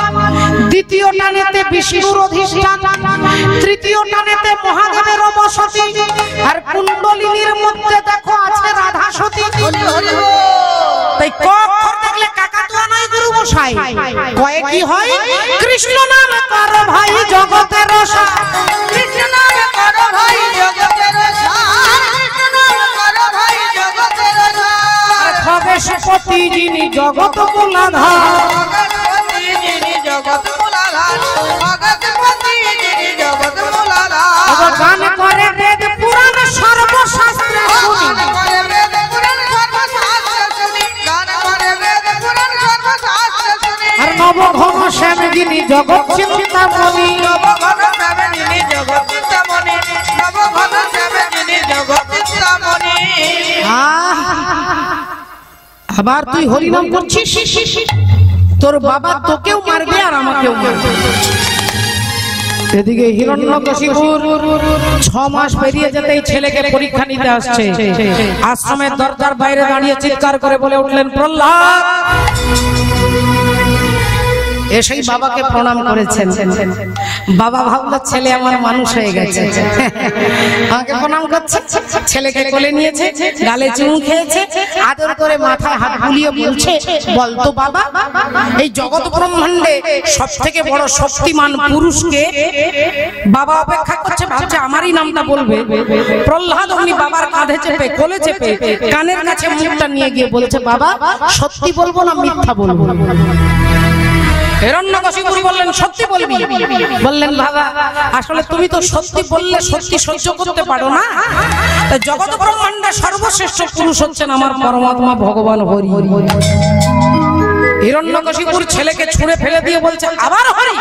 দ্বিতীয় টানেতে বিষ্ণুর অধিষ্ঠান, তৃতীয় টানেতে মহাদেবের বসতি, আর কুণ্ডলিনীর মধ্যে দেখো আছে রাধা সতী। তাই ক অক্ষর দেখলে কাকাতুয়া নয় গুরু মশাই, কয়ে কি হয়? কৃষ্ণ নাম কর ভাই জগতের সার, কৃষ্ণ নাম করো ভাই জগতের সার, কৃষ্ণ নাম করো ভাই জগতের সার। খগেশপতি যিনি জগৎ মূলাধার, ভগৎপতি যিনি জগৎ মূলাধার, ভগৎপতি যিনি জগৎ মূলাধার। গান করে বেদ পুরাণ সর্বশাস্ত্র শুনি, গান করে বেদ পুরাণ সর্বশাস্ত্র শুনি, গান করে বেদ পুরাণ সর্বশাস্ত্র শুনি। আর নবঘন শ্যাম যিনি জগৎ চিন্তামণি, নবঘন শ্যামে যিনি জগৎ চিন্তামণি, নবঘন শ্যামে যিনি জগৎ চিন্তামণি। আবার তুই হরিনাম করছিস, তোর বাবা তোকেও মারবে আর আমাকেও মারবে। এদিকে হিরণ্যকশিপুর 6 মাস পেরিয়ে যেতেই ছেলেকে পরীক্ষা নিতে আসছে। আশ্রমের দরজার বাইরে দাঁড়িয়ে চিৎকার করে বলে উঠলেন, প্রহ্লাদ। এসেই বাবাকে প্রণাম করেছেন। বাবা ভাবলো ছেলে আমার মানুষ হয়ে গেছে, আমাকে প্রণাম করছে। ছেলেকে কোলে নিয়েছে, গালে চুমু খেয়েছে, আদর করে মাথায় হাত বুলিয়ে বলছে, বলতো বাবা, এই জগৎ ব্রহ্মাণ্ডে সব থেকে বড় শক্তিমান পুরুষকে? বাবা অপেক্ষা করছে, ভাবছে আমারই নামটা বলবে। প্রহ্লাদ অমনি বাবার কাঁধে চেপে, কোলে চেপে, কানের কাছে মুখটা নিয়ে গিয়ে বলছে, বাবা সত্যি বলবো না মিথ্যা বলবো? হিরণ্যকশিপু বললেন, সত্যি বলবি? বললেন, বাবা আসলে তুমি তো সত্যি বললে সত্যি সহ্য করতে পারো না। জগৎ ব্রহ্মাণ্ডের সর্বশ্রেষ্ঠ পুরুষ হচ্ছেন আমার পরমাত্মা ভগবান হরি। হিরণ্যকশিপুর ছেলেকে ছুঁড়ে ফেলে দিয়ে বলছে, আবার হরি?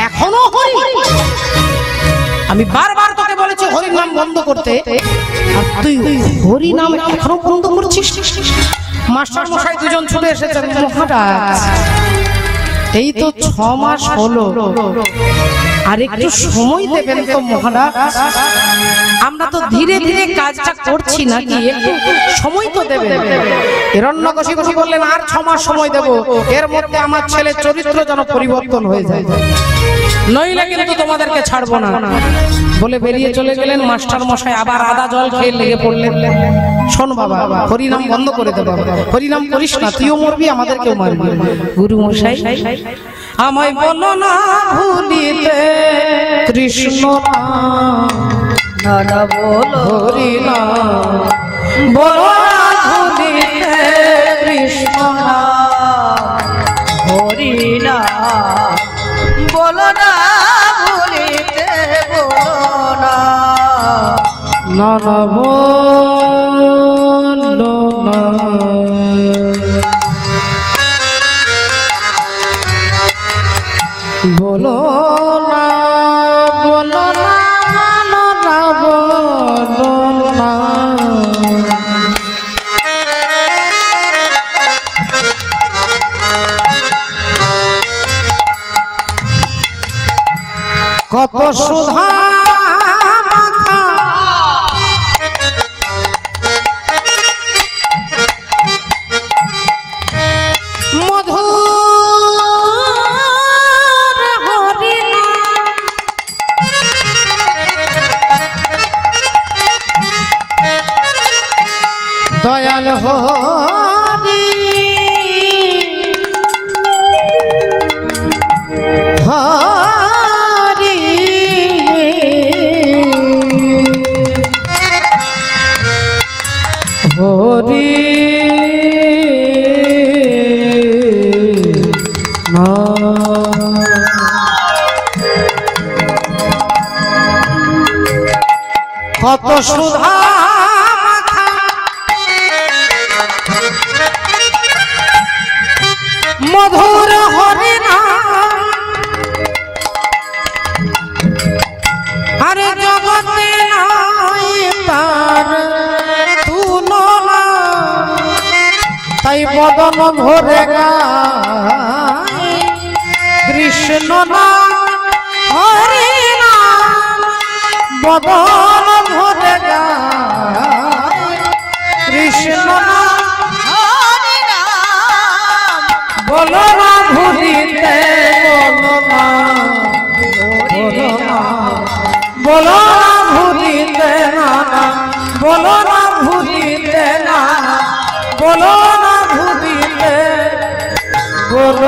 এখনো হরি? আমি বারবার তোকে বলেছি হরির নাম বন্ধ করতে, আর তুই হরি নাম এখনো বন্ধ করছিস? মাস্টার মশাই দুজন ছুটে এসেছেন। মহারাজ এই তো 6 মাস হলো, আর একটু সময় দেবেন তো মহারাজ? আমরা তো ধীরে ধীরে কাজটা করছি নাকি, একটু সময় তো দেবেন। হিরণ্যকশিপু বললেন, আর 6 মাস সময় দেব, এর মধ্যে আমার ছেলের চরিত্র যেন পরিবর্তন হয়ে যায়, নইলে কিন্তু তোমাদেরকে ছাড়বো না। বলে বেরিয়ে চলে গেলেন। মাস্টার মশাই আবার আদা জল খেয়ে লেগে পড়লেন। শোন বাবা, হরিনাম বন্ধ করে দে বাবা, হরিনাম করিস না, তুইও মরবি আমাদেরকেও মারবি। গুরু মশাই আমায় বলো না ভুলিতে কৃষ্ণ না বলো হরি না, বলো না ভুলিতে কৃষ্ণ হরি না, বলো না ভুলিতে, বলো না। না না বলো না, বলো না, বলো না, বলো না। কত সুধা দয়াল হরি হরি হরি কত সুধা মধুর হরি নাম, আরে জগতে নাই তার তুলনা, তাই বদন ভরে গায় কৃষ্ণ নাম হরি নাম, বদন ভরে গায় কৃষ্ণ নাম হরি নাম, বলো না ভুলিতে, বলো না, বলো না, বলো না ভুলিতে, না না, বলো না ভুলিতে, না না, বলো না ভুলিতে, বলো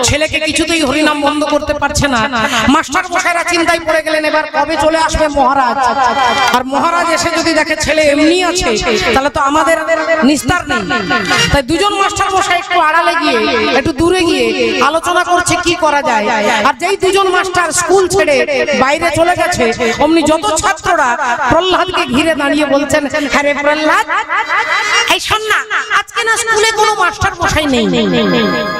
ছেলেকে কিছুতেই হরিনাম বন্ধ করতে পারছে না। মাস্টার মশাইরা চিন্তায় পড়ে গেলেন এবার কবে চলে আসবে মহারাজ। আর মহারাজ এসে যদি দেখে ছেলে এমনি আছে তাহলে তো আমাদের নিস্তার নেই। তাই দুজন মাস্টার মশাই একটু আড়ালে গিয়ে একটু দূরে গিয়ে আলোচনা করছে কি করা যায়। আর যেই দুজন মাস্টার স্কুল ছেড়ে বাইরে চলে গেছে অমনি যত ছাত্ররা প্রহ্লাদকে ঘিরে দাঁড়িয়ে বলছেন, আরে প্রহ্লাদ এই শোন না, আজকে না স্কুলে কোনো মাস্টার মশাই নেই,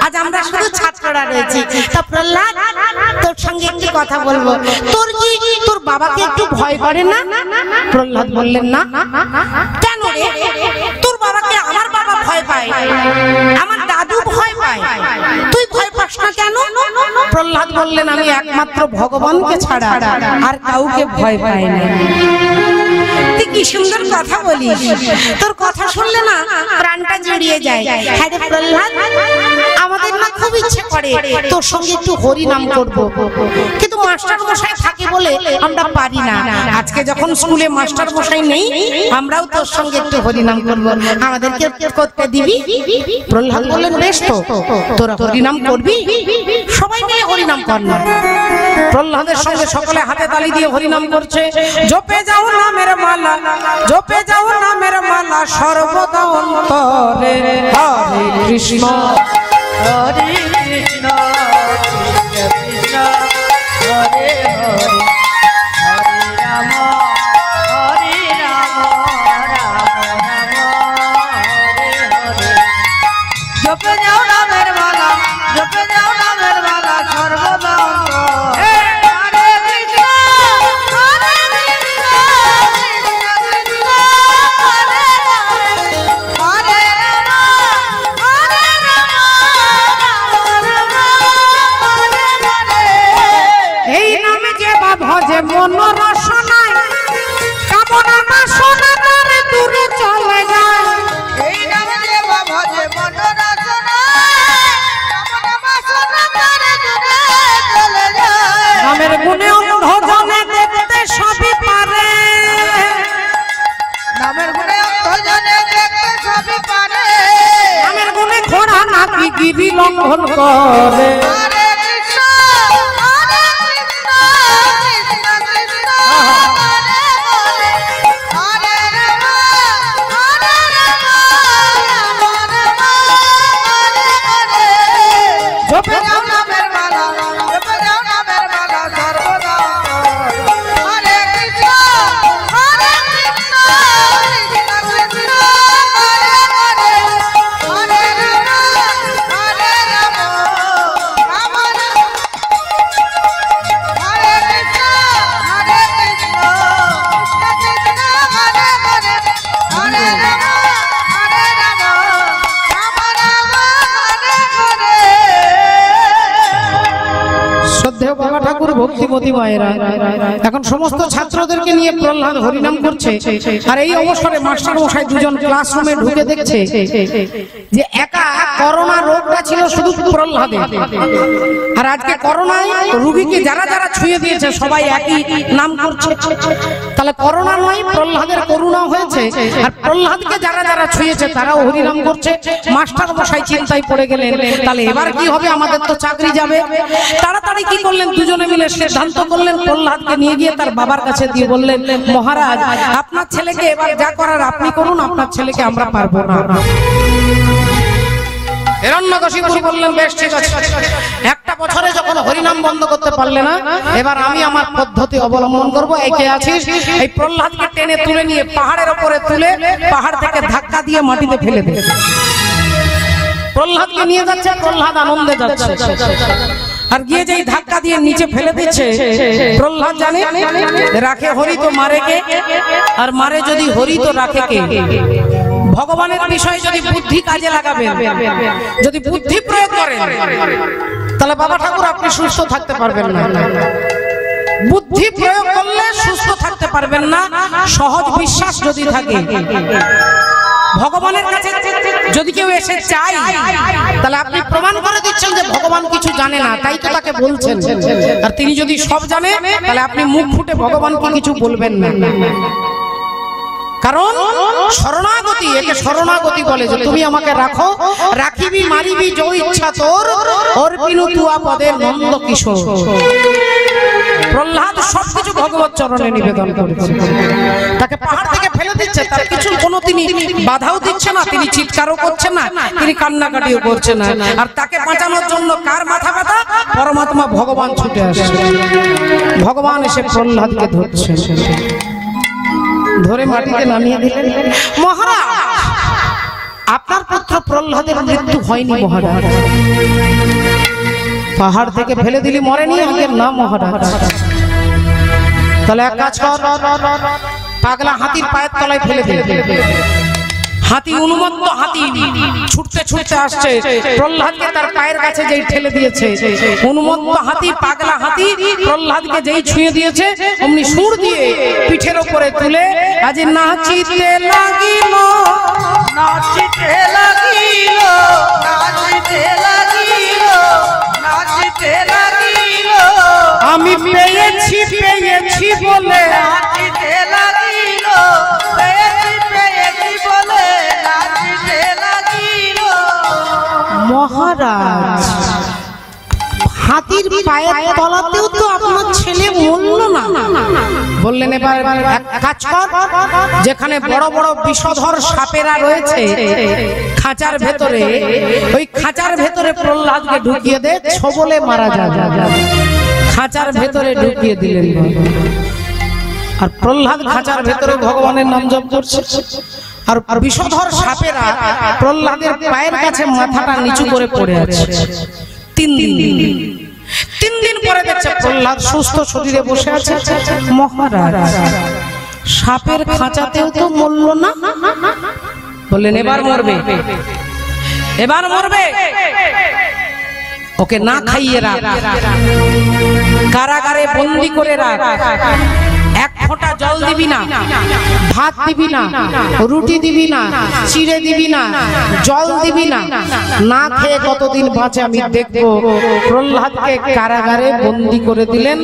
আজ আমরা শুধু ছাত্ররা রয়েছি। তা প্রহ্লাদ তোর সঙ্গে একটু কথা বলবো, তোর বাবাকে একটু ভয় করে না? প্রহ্লাদ বললেন না। কেন রে? তোর বাবাকে আমার বাবা ভয় পায়, আমার দাদু ভয় পায়, তুই ভয় পাস না কেন? প্রহ্লাদ বললেন আমি একমাত্র ভগবানকে ছাড়া আর কাউকে ভয় পাই না। তুই কি সুন্দর কথা বলিস, তোর কথা শুনলে না প্রাণটা জুড়িয়ে যায়। হ্যাঁ রে প্রহ্লাদ, আমাদের না খুব ইচ্ছে করে তোর সঙ্গে একটু হরি নাম করব, কিন্তু মাস্টার মশাই থাকে বলে আমরা পারি না। আজকে যখন স্কুলে মাস্টার মশাই নেই আমরাও তোর সঙ্গে একটু হরি নাম করব, আমাদেরকে করতে দিবি? প্রহ্লাদ বললেন বেশ, তো তোরা হরি নাম করবি, সবাই মিলে হরি নাম কর না। প্রহ্লাদের সঙ্গে সকলে হাতে তালি দিয়ে হরি নাম করছে। জপে যাও নামের মালা, জপে যাও নামের মালা সর্বদা অন্তরে, হরে কৃষ্ণ হরে কৃষ্ণ কৃষ্ণ হরে হরে, হরে রাম হরে রাম রাম রাম হরে হরে। জপে যাও নামের মালা, জপে যাও নামের মালা সর্বদা অন্তরে, হরে কৃষ্ণ হরে কৃষ্ণ কৃষ্ণ হরে হরে, হরে রাম হরে রাম রাম রাম হরে হরে। এই নামে যে বা ভজে মন রসনায়, কামনা বাসনা তারে দূরে চলে যায়। এই নামে যে ভজে মন রসনা, কামনা বাসনা তারে দূরে চলে যায়। নামের গুণে অন্ধজনে দেখতে সবই পারে, নামের গুণে অন্ধজনে দেখতে সবই পারে। নামের গুণে ঘোড়া নাকি গিরি লঙ্ঘন করে। হরে কৃষ্ণ হরে কৃষ্ণ কৃষ্ণ কৃষ্ণ হরে হরে, হরে রাম হরে রাম রাম রাম হরে হরে। জপে যাও নামের মালা, জপে যাও নামের মালা সর্বদা অন্তরে, হরে কৃষ্ণ হরে কৃষ্ণ কৃষ্ণ কৃষ্ণ হরে হরে, হরে রাম হরে রাম রাম রাম, হরে কৃষ্ণ হরে কৃষ্ণ কৃষ্ণ কৃষ্ণ হরে হরে, হরে রাম হরে রাম রাম রাম হরে হরে। শ্রদ্ধেয় বাবা ঠাকুর ভক্তিমতী মায়েরা এখন সমস্ত ছাত্রদেরকে নিয়ে প্রহ্লাদ হরিনাম করছে। আর এই অবসরে মাস্টার মশাই দুজন ক্লাসরুমে ঢুকে দেখছে যে একা করোনা রোগটা ছিল শুধু প্রহ্লাদে, আর আজকে করোনায় রোগীকে যারা যারা ছুঁয়ে দিয়েছে সবাই একই নাম করছে। তাহলে করোনা নয়, প্রহ্লাদের করুণা হয়েছে। আর প্রহ্লাদকে যারা যারা ছুঁয়েছে তারাও হরিনাম করছে। মাস্টার মশাই চিন্তায় পড়ে গেলেন, তাহলে এবার কি হবে, আমাদের তো চাকরি যাবে। তাড়াতাড়ি কি করলেন, দুজনে মিলে সিদ্ধান্ত করলেন প্রহ্লাদকে নিয়ে গিয়ে তার বাবার কাছে দিয়ে বললেন, মহারাজ আপনার ছেলেকে এবার যা করার আপনি করুন, আপনার ছেলেকে আমরা পারবো না। হিরণ্যকশিপু বললেন বেশ ঠিক আছে, একটা বছরে যখন হরিনাম বন্ধ করতে পারলে না, এবার আমি আমার পদ্ধতি অবলম্বন করব। এই কে আছিস, এই প্রহ্লাদকে টেনে তুলে নিয়ে পাহাড়ের উপরে তুলে পাহাড় থেকে ধাক্কা দিয়ে মাটিতে ফেলে দে। প্রহ্লাদকে নিয়ে যাচ্ছে, প্রহ্লাদ আনন্দে যাচ্ছে, আর গিয়ে যেই ধাক্কা দিয়ে নিচে ফেলে দিচ্ছে, প্রহ্লাদ জানে রাখে হরি তো মারে কে, আর মারে যদি হরি তো রাখে কে। ভগবানের বিষয়ে যদি বুদ্ধি কাজে লাগাবেন, যদি বুদ্ধি প্রয়োগ করেন, তাহলে বাবা ঠাকুর আপনি সুস্থ থাকতে পারবেন না। বুদ্ধি প্রয়োগ করলে সুস্থ থাকতে পারবেন না। সহজ বিশ্বাস যদি থাকে, ভগবানের কাছে যদি কেউ এসে চায়, তাহলে আপনি প্রমাণ করে দিচ্ছেন যে ভগবান কিছু জানে না, তাই তো তাকে বলছেন। আর তিনি যদি সব জানে, তাহলে আপনি মুখ ফুটে ভগবানকে কিছু বলবেন না। কারণ শরণাগতি, একে শরণাগতি বলে যে তুমি আমাকে রাখো, রাখিবি মারিবি যো ইচ্ছা তোর, অর্পিনু তুয়া পদের নন্দ কিশোর। প্রহ্লাদ সবকিছু ভগবত চরণে নিবেদন করেছে। তাকে পাহাড় থেকে ফেলে দিচ্ছে, তার কিছু কোনো তিনি বাধাও দিচ্ছে না, তিনি চিৎকারও করছেন না, তিনি কান্নাকাটিও করছেন না। আর তাকে বাঁচানোর জন্য কার মাথা ব্যথা? পরমাত্মা ভগবান ছুটে আসছে। ভগবান এসে প্রহ্লাদকে ধরছে, ধরে মাটিতে নামিয়ে দিলেন। মহারাজ, আপনার পুত্র প্রহ্লাদের মৃত্যু হয়নি মহারাজ। পাহাড় থেকে ফেলে দিলি মরেনি, আগের না মহারাজ। তাহলে এক কাজ কর, পাগলা হাতির পায়ের তলায় ফেলে দে। হাতি উন্মত্ত, হাতি ছুটতে ছুটতে আসছে, প্রহ্লাদকে তার পায়ের কাছে যেই ঠেলে দিয়েছে, উন্মত্ত হাতি, পাগলা হাতি প্রহ্লাদকে যেই ছুঁয়ে দিয়েছে, অমনি সুর দিয়ে পিঠের উপরে তুলে আজ নাচিতে লাগিল, নাচিতে লাগিল, নাচিতে লাগিল, নাচিতে লাগিল, আমি পেয়েছি পেয়েছি বলে, নাচিতে লাগিল, পেয়েছি পেয়েছি বলে, নাচিতে লাগিল। মহারাজ, হাতির পায়ের তলাতেও তো আপনার ছেলে মরল না। বললেন এবার এক কাজ কর, যেখানে বড় বড় বিষধর সাপেরা রয়েছে খাঁচার ভেতরে, ওই খাঁচার ভেতরে প্রহ্লাদকে ঢুকিয়ে দে, ছবলে মারা যাবে। খাঁচার ভেতরে ঢুকিয়ে দিলেন, আর প্রহ্লাদ খাঁচার ভেতরে ভগবানের নাম জপ করছে। আর বিষধর সাপেরা প্রহ্লাদের পায়ের কাছে মাথাটা নিচু করে পড়ে আছে। 3 দিন পরে দেখছে প্রহ্লাদ সুস্থ শরীরে বসে আছে। মহারাজ, সাপের খাঁচাতেও তো মরল না। বললেন এবার মরবে, এবার মরবে, ওকে না খাইয়ে রাখ, কারাগারে বন্দি করে রাখ, এক ফোঁটা জল দিবি না, ভাত দিবি না, রুটি দিবি না, চিড়ে দিবি না, জল দিবি না, না খেয়ে কতদিন বাঁচে আমি দেখবো। প্রহ্লাদকে কারাগারে বন্দি করে দিলেন।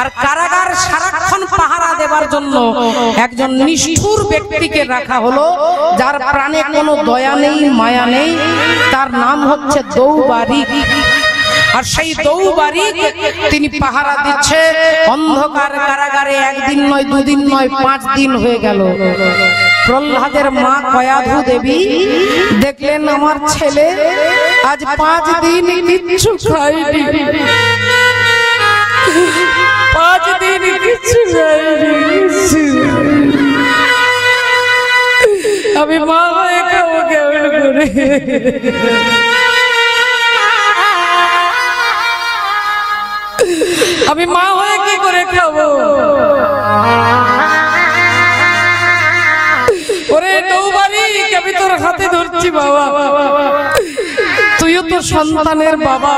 আর কারাগার সারাক্ষণ পাহারা দেবার জন্য একজন নিষ্ঠুর ব্যক্তিকে রাখা হলো, যার প্রাণে কোনো দয়া নেই, মায়া নেই। তার নাম হচ্ছে দৌবারিক। আর সেই দৌবারিক তিনি পাহারা দিচ্ছে অন্ধকার কারাগারে। 1 দিন নয়, 2 দিন নয়, 5 দিন হয়ে গেল। প্রহ্লাদের মা কয়াধু দেবী দেখলেন আমার ছেলে আজ 5 দিন কিচ্ছু খায়নি, 5 দিন কিচ্ছু খায়নি। আমি মা হয়ে খাবো কেমন করে? আমি মা হয়ে কি করে খাবো? ওরে দৌবারিক, আমি তোর হাতে ধরছি বাবা, তুইও তো সন্তানের বাবা।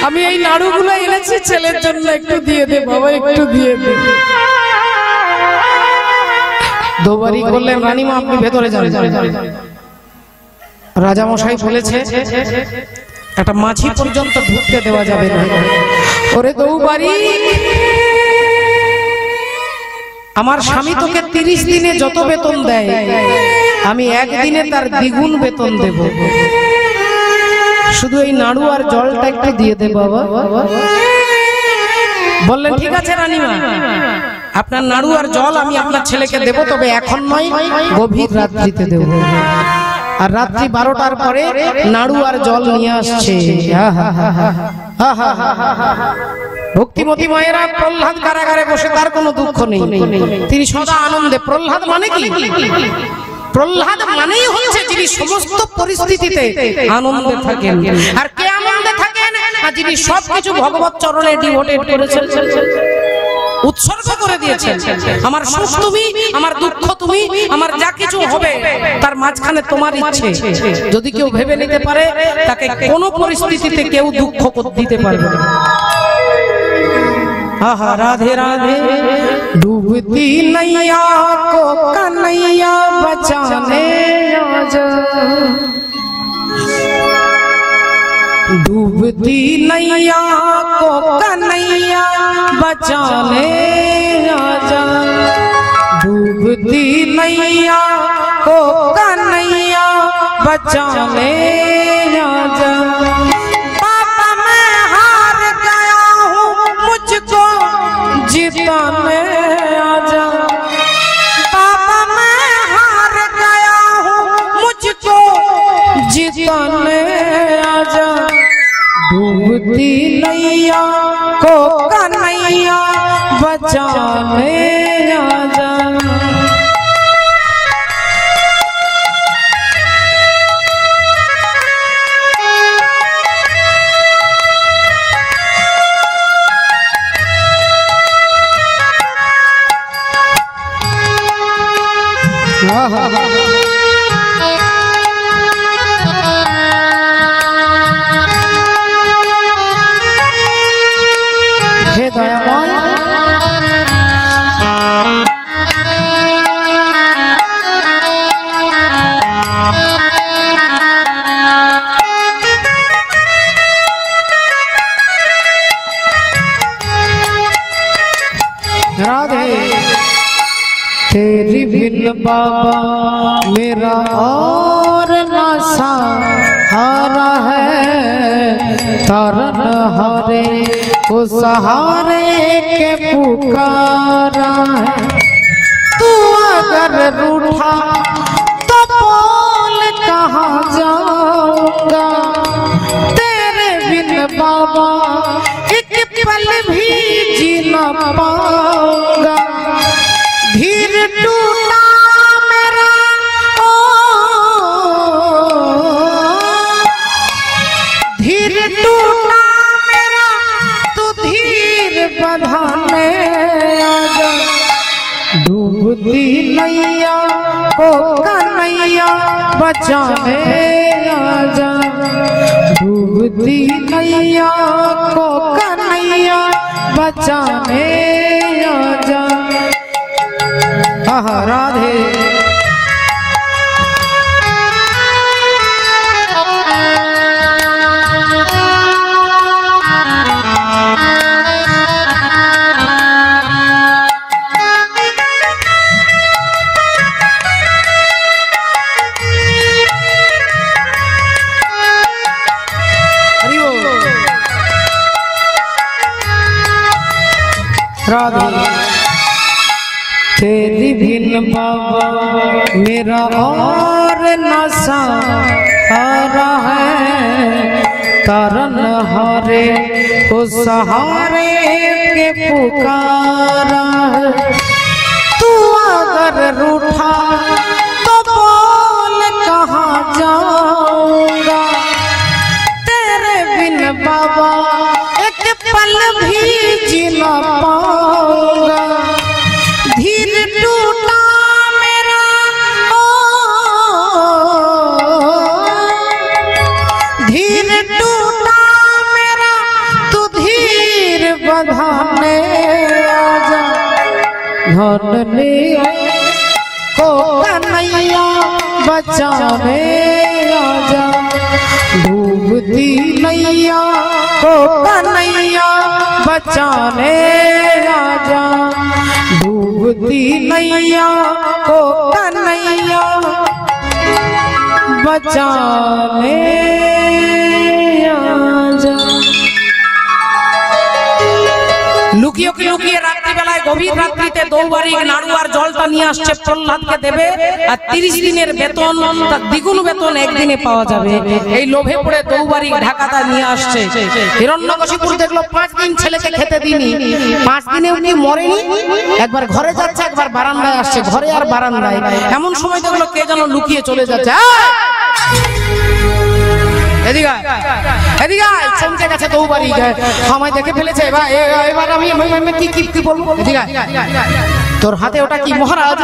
আমি এই নাড়ুগুলো এনেছি ছেলের জন্য, একটু দিয়ে দে বাবা, একটু দিয়ে দে। দৌবারিক বললেন রানীমা আপনি ভেতরে যান। রাজামশাই বলেছে একটা মাছি পর্যন্ত ঢুকতে দেওয়া যাবে না। ওরে দৌবারিক, আমার স্বামী তোকে 30 দিনে যত বেতন দেয়, আমি 1 দিনে তার দ্বিগুণ বেতন দেব। শুধু এই নাড়ু আর জলটা একটু দিয়ে দে বাবা। বললেন ঠিক আছে রানীমা, আপনার নাড়ু আর জল আমি আপনার ছেলেকে দেব, তবে এখন নয়, গভীর রাত্রিতে দেব। আর রাত্রি 12টার পরে নাড়ু আর জল নিয়ে আসছে। ভক্তিমতী মায়েরা, প্রহ্লাদ কারাগারে বসে, তার কোনো দুঃখ নেই, তিনি সদা আনন্দে। প্রহ্লাদ মানে কি? প্রহ্লাদ মানেই হচ্ছে যিনি সমস্ত পরিস্থিতিতে আনন্দে থাকেন। আর কে আনন্দে থাকেন? যিনি সবকিছু ভগবত চরণে ডিভোটেড করেছেন, উৎসর্গ করে দিয়েছেন। আমার সুখ তুমি, আমার দুঃখ তুমি, আমার যা কিছু হবে তার মাঝখানে তোমার ইচ্ছে। যদি কেউ ভেবে নিতে পারে, তাকে কোনো পরিস্থিতিতে কেউ দুঃখ দিতে পারবে না। आहा राधे राधे, डूबती नैया को कन्हैया बचाने आजा, डूबती नैया को कन्हैया बचाने आजा, डूब बचाने आजा। बाबा मैं हार गया हूँ मुझको जिताने आजा। बाबा मैं हार गया हूँ मुझको जिताने आजा। डूबती नैया को कन्हैया बचाने आजा। हे दयामय राधे तेरी बिन बाबा मेरा और ना सहारा है। तरन हरे को सहारे के पुकारा है। तू अगर रूठा तो बोल कहाँ जाऊंगा। तेरे बिन बाबा एक पल भी जी न पाऊंगा। धीर टूटा मेरा ओ धीर टूटा मेरा तू धीर बंधाने आजा। डूबती नैया को कन्हैया बचाने आजा। डूबती नैया को कन्हैया बचाने आजा। राधे राधे तेरी बिन बाबा मेरा और ना सहारा है। तरन हारे को सहारे के पुकारा है। तू अगर रूठा तो बोल कहाँ जाऊंगा। तेरे बिन बाबा एक पल भी जी न पाऊंगा। धीर टूटा मेरा ओ धीर टूटा मेरा तू धीर बंधाने आजा। धनने को कन्हैया बचाने आजा। डूबती नैया को कन्हैया बचाने आजा। डूबती नैया को कन्हैया बचाने आजा। लुकिয়ে লুকিয়ে রাত্রি বেলায় গভীর রাত্রিতে দৌবারি নাড়ু আর জলটা নিয়ে আসছে প্রহ্লাদকে দেবে। আর 30 দিনের বেতন তার দ্বিগুণ বেতন একদিনে পাওয়া যাবে। এই লোভে পড়ে দৌবারি ঢাকাটা নিয়ে আসছে। হিরণ্যকশিপুর দেখলো 5 দিন ছেলেকে খেতে দিনি। 5 দিনে উনি মরেনি। একবার ঘরে যাচ্ছে একবার বারান্দায় আসছে। ঘরে আর বারান্দায়। এমন সময় দেখলো কে যেন লুকিয়ে চলে যাচ্ছে। এদিকে এদিকে চমকে গেছে দৌবারি আমায় দেখে ফেলেছে। এবার আমি কি বলবো। এদিকে তোর হাতে ওটা কি? মহারাজ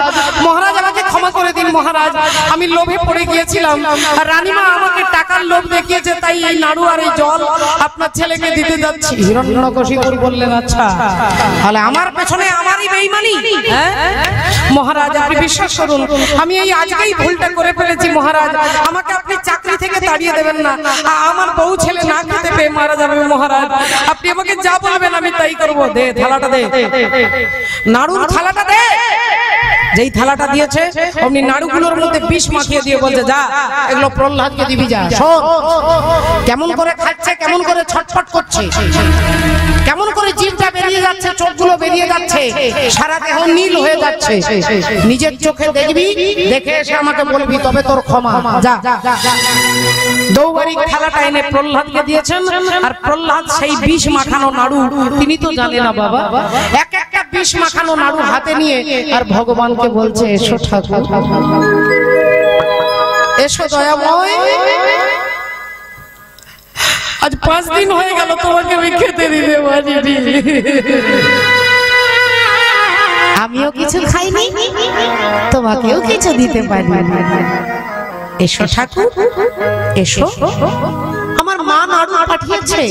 মহারাজ আমাকে ক্ষমা করে দিন মহারাজ। আমি লোভে পড়ে গিয়েছিলাম। রানীমা আমাকে টাকার লোভ দেখিয়েছে তাই এই নাড়ু আর এই জল আপনার ছেলেকে দিতে যাচ্ছি। হিরণ্যকশিপুর বললেন আচ্ছা তাহলে আমার পেছনে আমারই বেঈমানি। মহারাজ আপনি বিশ্বাস করুন আমি এই আজকেই ভুলটা করে ফেলেছি মহারাজ। আমাকে আপনি চাকরি থেকে তাড়িয়ে দেবেন না। আমার বউ ছেলে না খেতে পেয়ে মারা যাবে মহারাজ। আপনি আমাকে যা বলবেন আমি তাই করবো। দে থালাটা দে, নাড়ুর থালাটা দে। যেই থালাটা দিয়েছে অমনি নাড়ুগুলোর মধ্যে বিষ মাখিয়ে দিয়ে বলছে, যা এগুলো প্রহ্লাদকে দিবি, যা। শোন কেমন করে খাচ্ছে, কেমন করে ছটফট করছে, কেমন করে জিভটা বেরিয়ে যাচ্ছে, চোখগুলো বেরিয়ে যাচ্ছে, সারা দেহ নীল হয়ে যাচ্ছে। নিজের চোখে দেখবি, দেখে এসে আমাকে বলবি, তবে তোর ক্ষমা। যা। দৌবারি থালাটা এনে প্রহ্লাদকে দিয়েছেন, আর প্রহ্লাদ সেই বিষ মাখানো নাড়ু, তিনি তো জানে না বাবা, এক একটা বিষ মাখানো নাড়ু হাতে নিয়ে আর ভগবানকে বলছে, এসো ঠাকুর, এসো দয়াময়, আজ 5 দিন হয়ে গেল তোমাকে আমি খেতে দিতে পারিনি, আমিও কিছু খাইনি, তোমাকেও কিছু দিতে পারিনি, এসো ঠাকুর, এসো। আমার মা নাড়ু পাঠিয়েছে,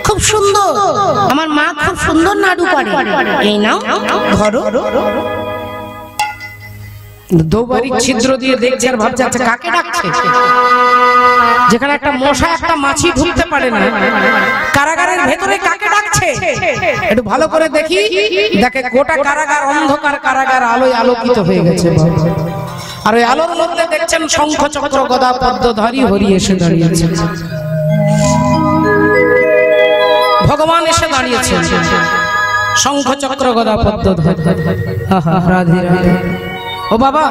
খুব সুন্দর, আমার মা খুব সুন্দর নাড়ু করে, এই নাও ধরো। দৌবারি ছিদ্র দিয়ে দেখছে আর ভাবছে, আচ্ছা কাকে ডাকছে? যেখানে একটা মশা একটা মাছি ঢুকতে পারে না, কারাগারের ভেতরে কাকে ডাকছে? একটু ভালো করে দেখি, দেখে গোটা কারাগার অন্ধকার, কারাগার আলোয় আলোকিত হয়ে গেছে, আর ওই আলোর মধ্যে দেখছেন শঙ্খ চক্র গদা পদ্মধারী হরি এসে দাঁড়িয়েছে, ভগবান এসে দাঁড়িয়েছে, শঙ্খ চক্র গদা পদ্মধারী। রাধে রাধে। ও বাবা,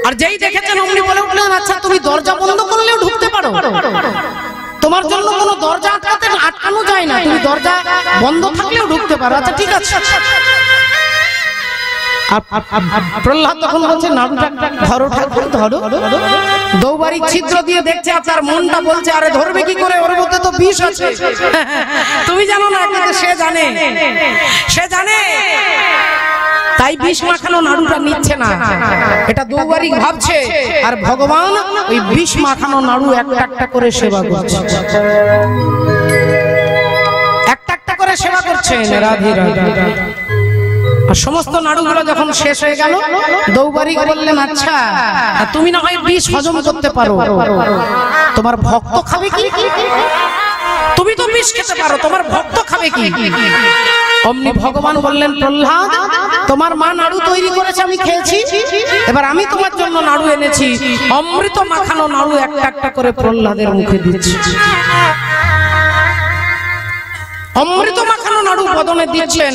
আর যেই দেখেছেন অমনি বলে উঠলেন, আচ্ছা তুমি দরজা বন্ধ করলেও ঢুকতে পারো, তোমার জন্য কোনো দরজা আটকানো যায় না, তুমি দরজা বন্ধ থাকলেও ঢুকতে পারো, আচ্ছা ঠিক আছে। প্রহ্লাদ তখন বলছে, নাড়ুটা ধরো ঠাকুর, ধরো। দৌবারি ছিদ্র দিয়ে দেখছে, আপনার মনটা বলছে, আরে ধরবে কি করে, ওর মধ্যে তো বিষ আছে। তুমি জানো না, কিন্তু সে জানে, সে জানে, তাই বিষ মাখানো নাড়ুটা নিচ্ছে না, এটা দৌবারি ভাবছে, আর ভগবান ওই বিষ মাখানো নাড়ু একটা একটা করে সেবা করছে, একটা একটা করে সেবা করছেন। রাধে রাধে। আর সমস্ত নাড়ুগুলো যখন শেষ হয়ে গেল, দৌবারি বললেন, আচ্ছা তুমি না হয় বিষ হজম করতে পারো, তোমার ভক্ত খাবে কি? তুমি তো বিষ খেতে পারো, তোমার ভক্ত খাবে কি? অমনি ভগবান বললেন, প্রহ্লাদ তোমার মা নাড়ু তৈরি করেছে, আমি খেয়েছি, এবার আমি তোমার জন্য নাড়ু এনেছি, অমৃত মাখানো নাড়ু একটা একটা করে প্রহ্লাদের মুখে দিচ্ছি। অমৃত মাখানো নাড়ু বদনে দিচ্ছেন,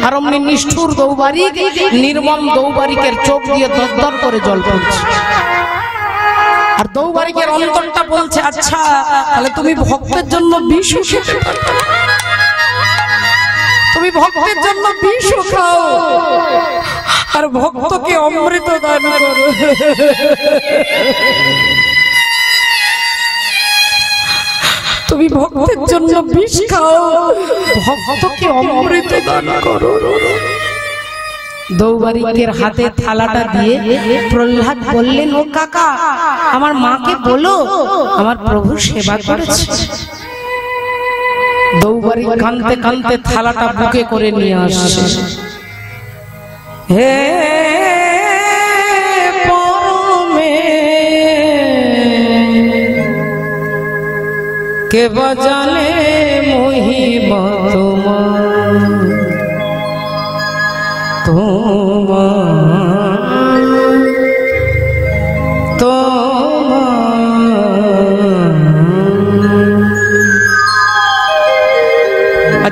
আর অমনি নিষ্ঠুর দৌবারিক, নির্মম দৌবারিকের চোখ দিয়ে দরদর করে জল পড়ছে, আর দৌবারিকের অন্তরটা বলছে, আচ্ছা তাহলে তুমি ভক্তের জন্য বিষ খেতে পারো, তুমি ভক্তের জন্য বিষ খাও, আর ভক্তকে অমৃত দান করো। তুমি ভক্তের জন্য বিষ খাও, ভক্তকে অমৃত দান করো। দৌবারিকের হাতে থালাটা দিয়ে প্রহ্লাদ বললেন, ও কাকা, আমার মাকে বলো আমার প্রভু সেবা করেছে। দৌবারিক কাঁদতে কাঁদতে থালাটা বুকে করে নিয়ে আসছে। হে পরমে কে বাজানে মহিমা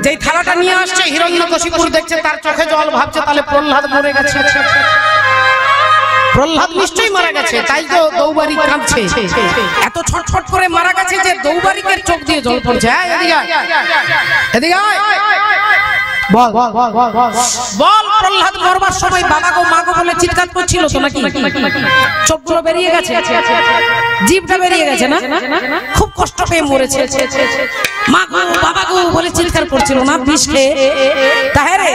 যেই থালাটা নিয়ে আসছে, হিরণ্যকশিপুর দেখছে, তার চোখে জল, ভাবছে তাহলে প্রহ্লাদ মরে গেছে, প্রহ্লাদ নিশ্চয়ই মারা গেছে, তাই তো দৌবারিক কাঁদছে, এত ছটফট করে মারা গেছে যে দৌবারিকের চোখ দিয়ে জল পড়ছে। এদিকে বল বল, প্রহ্লাদ মরবার সময় বাবা গো মা গো বলে চিৎকার করছিল তো নাকি? চোখগুলো বেরিয়ে গেছে, জিভটা বেরিয়ে গেছে না, খুব কষ্ট পেয়ে মরেছে, মা গো বাবা গো বলে চিৎকার করছিল না বিষ খেয়ে? তাহলে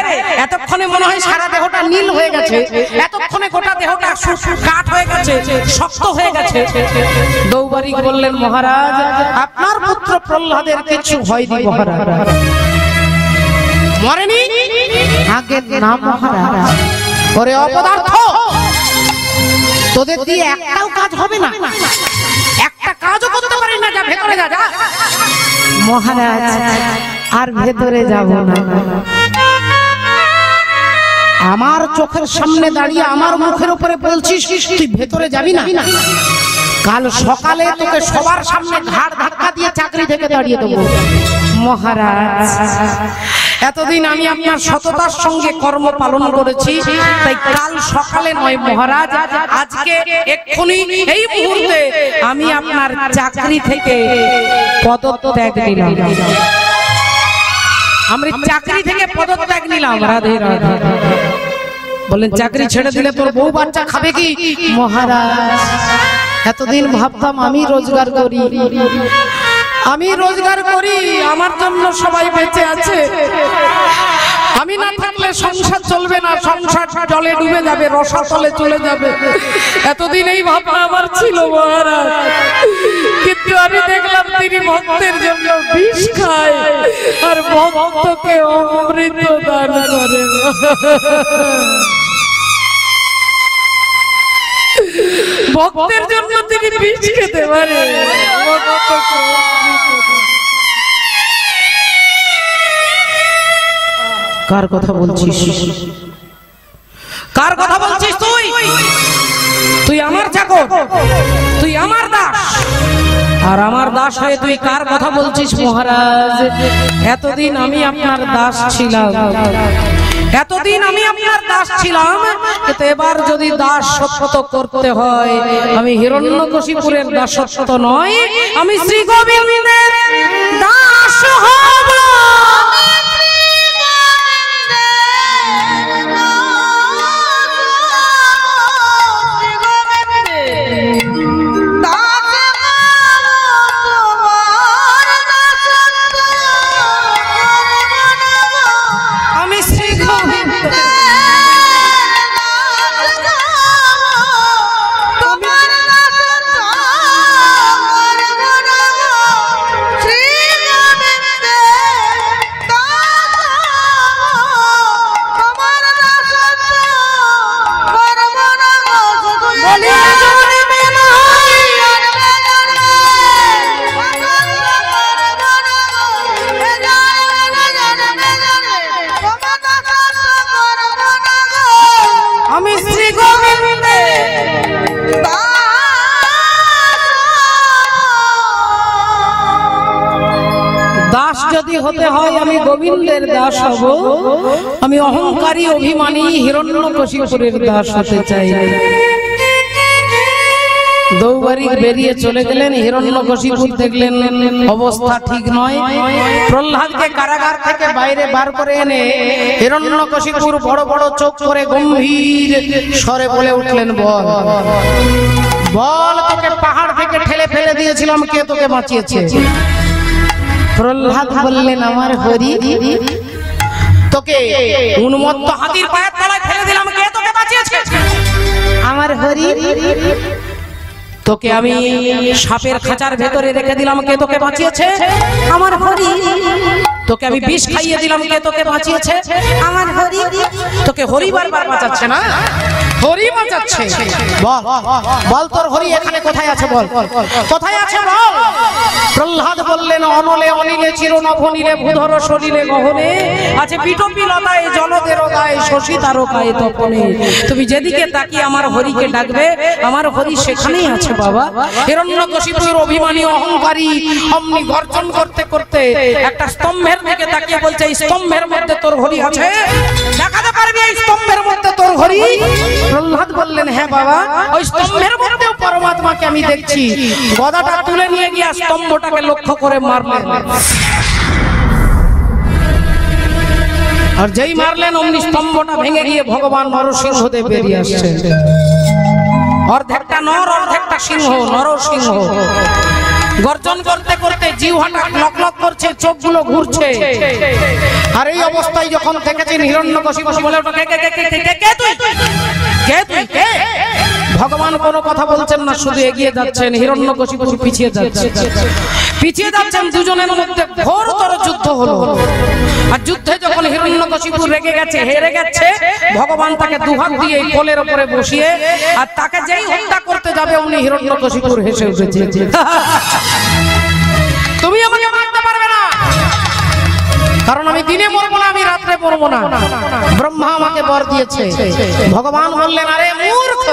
এতক্ষণে মনে হয় সারা দেহটা নীল হয়ে গেছে, এতক্ষণে গোটা দেহটা কাঠ হয়ে গেছে, শক্ত হয়ে গেছে। দৌবারিক বললেন, মহারাজ আপনার পুত্র প্রহ্লাদের কিছু হয়নি মহারাজ, মরেনি, আগে না মহারাজ। ওরে অপদার্থ, তোদের দিয়ে একটাও কাজ হবে না, একটা কাজও করতে পারি না, যা ভেতরে যা। মহারাজ আর ভেতরে যাব না, আমার চোখের সামনে দাঁড়িয়ে আমার মুখের উপরে বলছিস তুই ভেতরে যাবি না? কাল সকালে তোকে সবার সামনে ঘাড় ধাক্কা দিয়ে চাকরি থেকে দাঁড়িয়ে দেবো। মহারাজ, এতদিন আমি আপনার সততার সঙ্গে কর্ম পালন করেছি, তাই কাল সকালে নয় মহারাজ, আজকে এক্ষুনি এই মুহূর্তে আমি আপনার চাকরি থেকে পদত্যাগ নিলাম। আমি চাকরি থেকে পদত্যাগ নিলাম। রাধে রাধে। বলেন চাকরি ছেড়ে দিলে তোর বউ বাচ্চা খাবে কি? মহারাজ, এতদিন ভাবতাম আমি রোজগার করি, আমার জন্য সবাই বেঁচে আছে, আমি না থাকলে সংসার চলবে না, সংসার জলে ডুবে যাবে, রসাতলে চলে যাবে। এতদিন এই ভাবনা আমার ছিল মহারাজ, কিন্তু আমি দেখলাম তিনি ভক্তের জন্য বিষ খায় আর ভক্তকে অমৃত দান করে। ভক্তের জন্য তিনি বিষ খেতে পারে। কার কথা বলছিস? কার কথা বলছিস? তুই আমার চাকর, তুই আমার দাস, আর আমার দাস হয়ে তুই কার কথা বলছিস? মহারাজ, এতদিন আমি আপনার দাস ছিলাম, এতদিন আমি আপনার দাস ছিলাম, কিন্তু এবার যদি দাস সত্য করতে হয়, আমি হিরণ্যকশিপুরের দাসত্ব নয়, আমি শ্রী গোবিন্দের দাস হব। যদি হতে হয় আমি গোবিন্দের দাস হব, আমি অহংকারী অভিমানী হিরণ্যকশিপুরের দাস হতে চাই। দৌবারি বেরিয়ে চলে গেলেন। হিরণ্যকশিপুর দেখলেন অবস্থা ঠিক নয়, প্রহ্লাদকে কারাগার থেকে বাইরে বার করে এনে হিরণ্যকশিপুর বড় বড় চোখ করে গম্ভীর স্বরে বলে উঠলেন, বল বল, তোকে পাহাড় থেকে ঠেলে ফেলে দিয়েছিলাম, কে তোকে বাঁচিয়েছে? প্রহ্লাদ বললেন, আমার হরি। তোকে উন্মত্ত হাতির পায়ের তলায় ফেলে দিলাম, কে তোকে বাঁচিয়েছে? আমার হরি। তোকে আমি সাপের খাঁচার ভেতরে রেখে দিলাম, কে তোকে বাঁচিয়েছে? আমার হরি। তোকে আমি বিষ খাইয়ে দিলাম, কে তোকে বাঁচিয়েছে? আমার হরি। তোকে হরি বারবার বাঁচাচ্ছে না, হরি বাঁচাচ্ছে। বল বল, তোর হরি এখানে কোথায় আছে? বল কোথায় আছে বল। প্রহ্লাদ বললেন, অনলে অনিলে চিরনভনীলে ভূধর সলিলে গহনে আছে পিটপি লতায় জলদের গায়ে শশী তারকায় তপনে। তুমি যেদিকে তাকিয়ে আমার হরিকে ডাকবে, আমার হরি সেখানেই আছে বাবা। হিরণ্যকশিপুর অভিমানী অহংকারী অমনি গর্জন করতে করতে একটা স্তম্ভের দিকে তাকিয়ে বলছে, এই স্তম্ভের মধ্যে তোর হরি আছে? দেখাতে পারবি এই স্তম্ভের মধ্যে তোর হরি? প্রহ্লাদ বললেন, হ্যাঁ বাবা, ওই স্তম্ভের মধ্যেও পরমাত্মাকে আমি দেখছি। গদাটা তুলে নিয়ে গিয়ে স্তম্ভটাকে লক্ষ্য করে মারলেন, আর যেই মারলেন অমনি স্তম্ভটা ভেঙে গিয়ে ভগবান নরসিংহদেব বেরিয়ে আসছেন। অর্ধেকটা নর, অর্ধেকটা সিংহ, নরসিংহ। গর্জন করতে করতে জিহ্বাটা লকলক করছে, চোখগুলো ঘুরছে। আর এই অবস্থায় যখন দেখেছেন হিরণ্যকশিপু বলে, ভগবান কোনো কথা বলছেন না, শুধু এগিয়ে যাচ্ছেন। হিরণ্যকশিপু পিছিয়ে যাচ্ছেন। দুজনের মধ্যে ঘোরতর যুদ্ধ হলো। আর যুদ্ধে যখন হিরণ্যকশিপু রেগে গেছে, হেরে গেছে, ভগবান তাকে দুহাত দিয়ে কোলের উপরে বসিয়ে, আর তাকে যেই হত্যা করতে যাবে অমনি হিরণ্যকশিপুর হেসে উঠেছে, তুমি আমাকে মারতে পারবে না, কারণ আমি দিনে মরবো না, আমি রাত্রে মরবো না। ব্রহ্মা আমাকে বর দিয়েছে। ভগবান বললেন, আরে মূর্খ,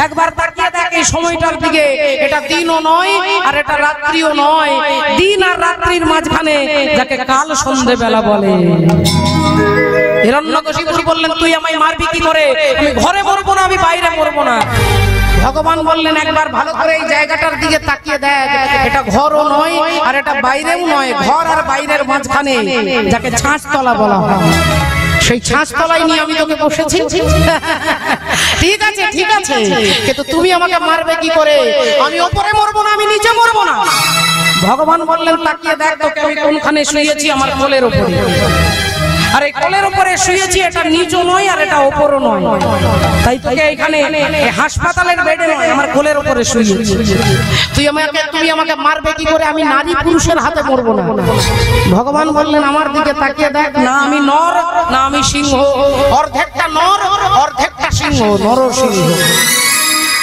একবার তাকিয়ে দেখ এই সময়টার দিকে। এটা দিনও নয় আর এটা রাত্রিও নয়, দিন আর রাত্রির মাঝখানে, যাকে কাল সন্ধে বেলা বলে। হিরণ্যকশিপু বললেন, তুই আমায় মারবি কি করে? আমি ঘরে মরবো না, আমি বাইরে মরবো না। ভগবান বললেন, একবার ভালো করে এই জায়গাটার দিকে তাকিয়ে দেখ, এটা ঘরও নয় আর এটা বাইরেও নয়, ঘর আর বাইরের মাঝখানে, যাকে ছাঁচতলা বলা হয়। সেই ছাঁচতলায় নিয়ে আমি তোকে বসেছি। ঠিক আছে, ঠিক আছে, কিন্তু তুমি আমাকে মারবে কি করে? আমি ওপরে মরবো না, আমি নিচে মরবো না। ভগবান বললেন, তাকিয়ে দেখ তোকে আমি কোনখানে শুয়েছি, আমার কোলের উপরে। আর এই কোলের উপরে শুয়েছি, এটা নিচও নয় আর এটা ওপরও নয়, তাই তোকে এখানে হাসপাতালের বেডে নয়, আমার কোলের উপরে শুয়েছি। তুমি আমাকে মারবে কি করে? আমি নারী পুরুষের হাতে মরবো না। ভগবান বললেন, আমার দিকে তাকিয়ে দেখ, না আমি নর না আমি সিংহ, অর্ধেকটা নর অর্ধেকটা সিংহ, নরসিংহ।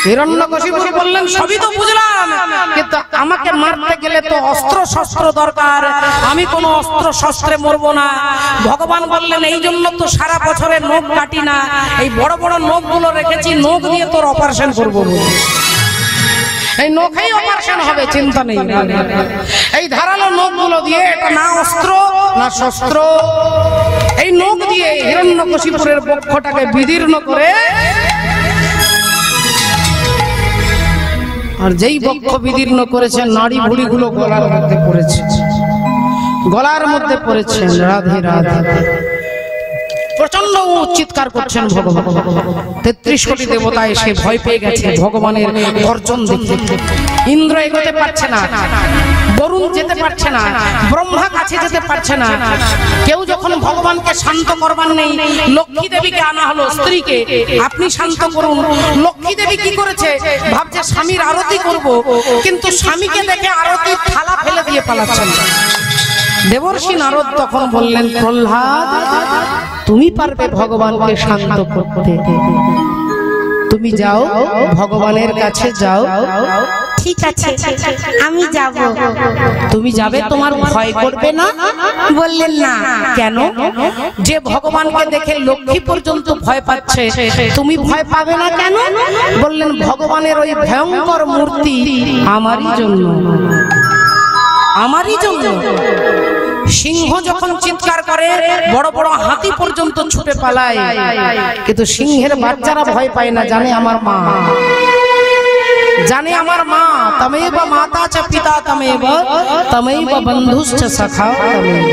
হিরণ্যকশিপু বললেন, সবই তো বুঝলাম, কিন্তু আমাকে মারতে গেলে তো অস্ত্র শস্ত্র দরকার, আমি কোনো অস্ত্র শস্ত্রে মরবো না। ভগবান বললেন, এই জন্য তো সারা বছরে নখ কাটি না, এই বড় বড় নখগুলো রেখেছি, নখ দিয়ে তোর অপারেশন করবো। এই নখেই অপারেশন হবে, চিন্তা নেই। এই ধারালো নখগুলো দিয়ে, এটা না অস্ত্র না শস্ত্র, এই নখ দিয়ে হিরণ্যকশিপুরের বক্ষটাকে বিদীর্ণ করে, আর যেই বক্ষ বিদীর্ণ করেছে, নাড়ি ভুড়িগুলো গলার মধ্যে পড়েছে, গলার মধ্যে পড়েছেন। রাধে রাধে। প্রচন্ড চিৎকার করছেন ভগবান। ৩৩ কোটি দেবতা এসে ভয় পেয়ে গেছে ভগবানের গর্জন দেখে। ইন্দ্র এগোতে পারছে না, বরুণ যেতে পারছে না, ব্রহ্মা কাছে যেতে পারছে না। কেউ যখন ভগবানকে শান্ত করবার নেই, লক্ষ্মী দেবীকে আনা হলো, স্ত্রীকে, আপনি শান্ত করুন। লক্ষ্মী দেবী কি করেছে? ভাবছে স্বামীর আরতি করব, কিন্তু স্বামীকে দেখে আরতির থালা ফেলে দিয়ে পালাচ্ছেন। দেবর্ষি নারদ তখন বললেন, প্রহ্লাদ, তুমি পারবে ভগবানকে শান্ত করতে, তুমি যাও, ভগবানের কাছে যাও। ঠিক আছে, আমি যাব। তুমি যাবে, তোমার ভয় করবে না? বললেন না। কেন? যে ভগবানকে দেখে লক্ষ্মী পর্যন্ত ভয় পাচ্ছে, তুমি ভয় পাবে না কেন? বললেন, ভগবানের ওই ভয়ঙ্কর মূর্তি আমারই জন্য, আমারই জন্য। সিংহ যখন চিৎকার করে, বড় বড় হাতি পর্যন্ত ছুটে পালায়, কিন্তু সিংহের বাচ্চারা ভয় পায় না, জানে আমার মা, জানে আমার মা। তমেব মাতা চ পিতা তমেব, তমেব বন্ধুশ্চ সখা তমেব।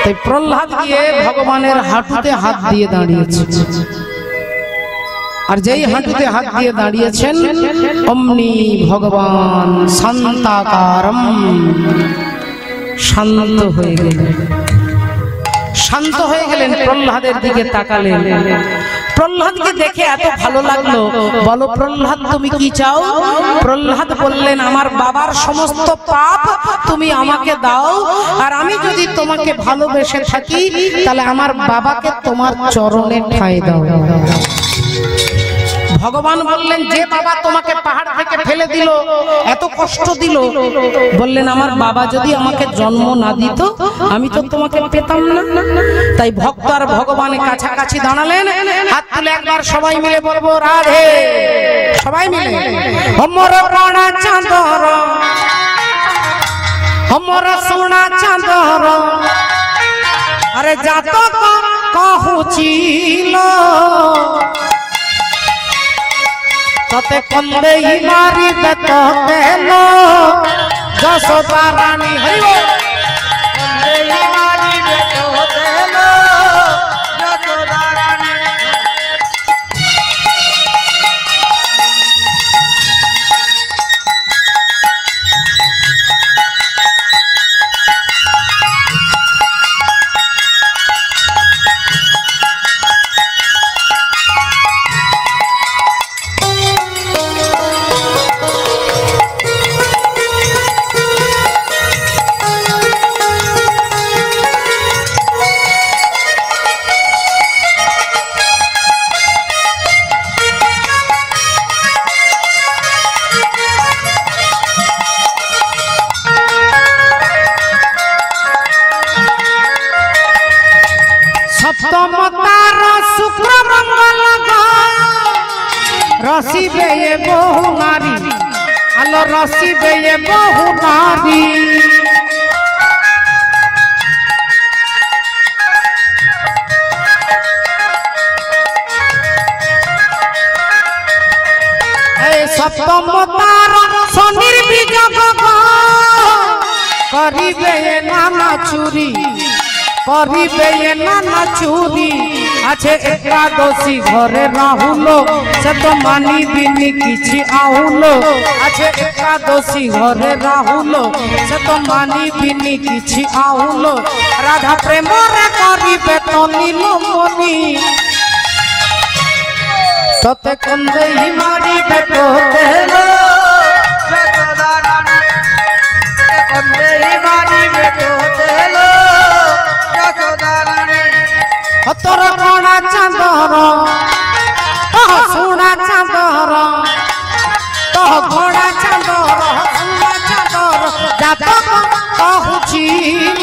তাই প্রহ্লাদ গিয়ে ভগবানের হাঁটুতে হাত দিয়ে দাঁড়িয়েছে, আর যেই হাঁটুতে হাত দিয়ে দাঁড়িয়েছেন, অমনি ভগবান শান্তাকারম, শান্ত হয়ে গেলেন। শান্ত হয়ে গেলেন, প্রহ্লাদের দিকে তাকালেন। প্রহ্লাদকে দেখে এত ভালো লাগলো। বলো প্রহ্লাদ, তুমি কি চাও? প্রহ্লাদ বললেন, আমার বাবার সমস্ত পাপ তুমি আমাকে দাও, আর আমি যদি তোমাকে ভালোবেসে থাকি, তাহলে আমার বাবাকে তোমার চরণে ঠাঁই দাও। ভগবান বললেন, যে বাবা তোমাকে পাহাড় থেকে ফেলে দিল, এত কষ্ট দিল, বললেন, আমার বাবা যদি আমাকে জন্ম না দিত, আমি তো তোমাকে পেতাম না। তাই ভক্ত আর ভগবানের কাছাকাছি দাঁড়ালেন। হাত তুলে একবার সবাই মিলে বলবো, রাধে। সবাই মিলে, অমর প্রাণা চাঁদর, অমর সোনা চাঁদর, আরে জাতক কহুছিল, ততে কন্দেই মারিবে তোকে লো, যশোদা রানী হইব, কন্দেই মারিবে তোকে লো, যশোদা রানী। শুক্র মঙ্গল রসিবে এ বহু নারী আলো রসিবে এ বহু নারী সপ্তম তার শনির বিযোগ করিবে নানা চুরি করিবে নানা চুরি আছে একাদশী ঘরে রাহুল সে তো মানিবিনি কিছু আহুল আছে একাদশী ঘরে রাহুল সে তো মানিবিনি কিছু আহুল রাধা প্রেমরে করিবে তো নীলমণি ততে কন্দেই মারিবে তো তেল তোর কণা চাঁদর সোনা চাঁদর তো ঘোড়া চাঁদর সোনা চাঁদর জাতক কহুছিল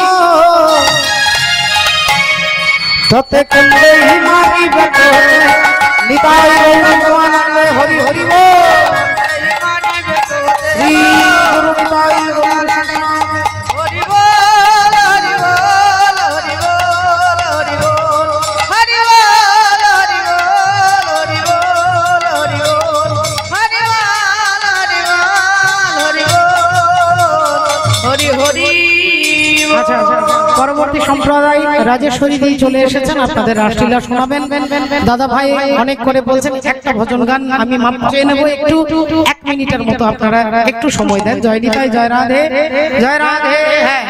ততে কন্দেই মারিবে তো নিতাই গৌরাঙ্গ হরি হরি ও শ্রী গুরু নিতাই গৌরাঙ্গ হরি বল হরি বল হরি বল হরি বল হরি বল হরি বল হরি বল হরি বল হরি বল হরি বল হরি হরি। আচ্ছা পরবর্তী সম্প্রদায় রাজেশ্বরী দিয়ে চলে এসেছেন আপনাদের রাসলীলা শোনাবেন দাদা ভাই অনেক করে বলছেন একটা ভজন গান আমি মাপ চেয়ে নেবো একটু 1 মিনিটের মতো আপনারা একটু সময় দেন জয় নিতাই জয় রাধে হ্যাঁ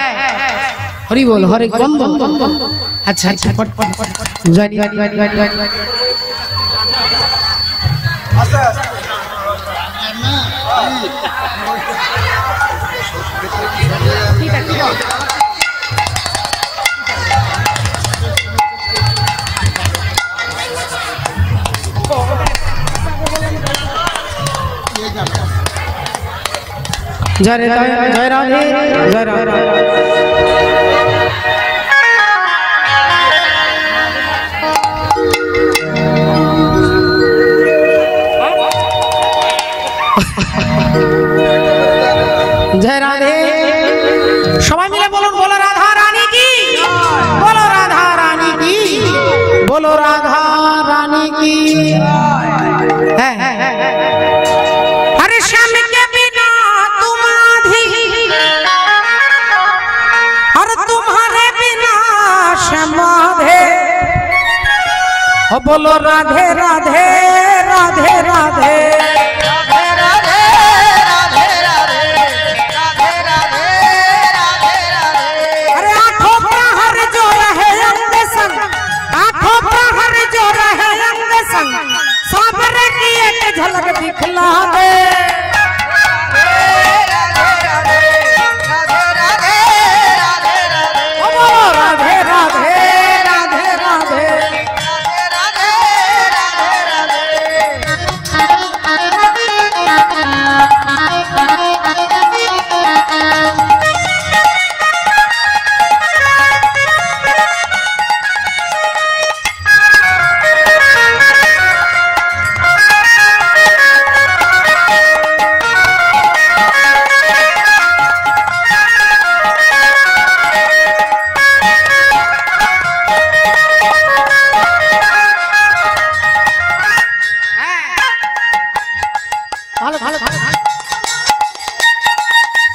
হরি বল হরে গন্ধ আচ্ছা আচ্ছা জয় নিতাই जय जय राधे जय राधे जय राधे सबाई मिले बोलो बोलो राधा रानी की बोलो राधा रानी की बोलो राधा रानी की अरे श्याम के बिना तुम आधी और तुम्हारे बिना समाधे बोलो राधे राधे राधे राधे झलक दिखला दे राधे राधे राधे राधे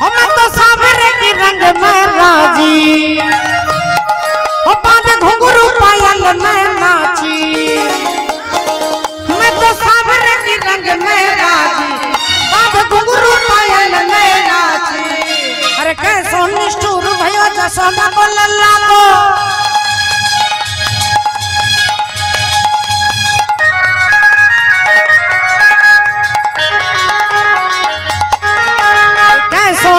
हमें तो सावरे के रंग में राजी बांध घुंघरू पायल में नाची मैं तो सावरे के रंग में राजी बांध घुंघरू पायल में नाची अरे कैसो निष्ठुर भयो जसोदा को लल्ला को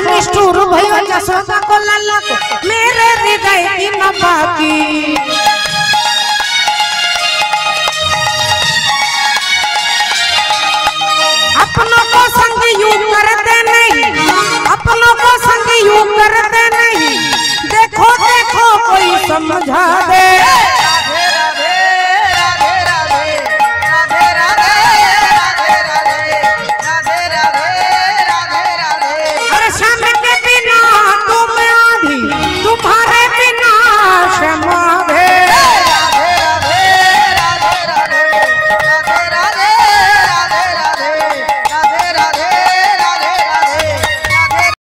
निष्ठुर भयो जसोदा को लल्ला को मेरे हृदय की न बाकी अपनों को संग यूं करते नहीं अपनों को संग यूं करते नहीं देखो देखो कोई समझा दे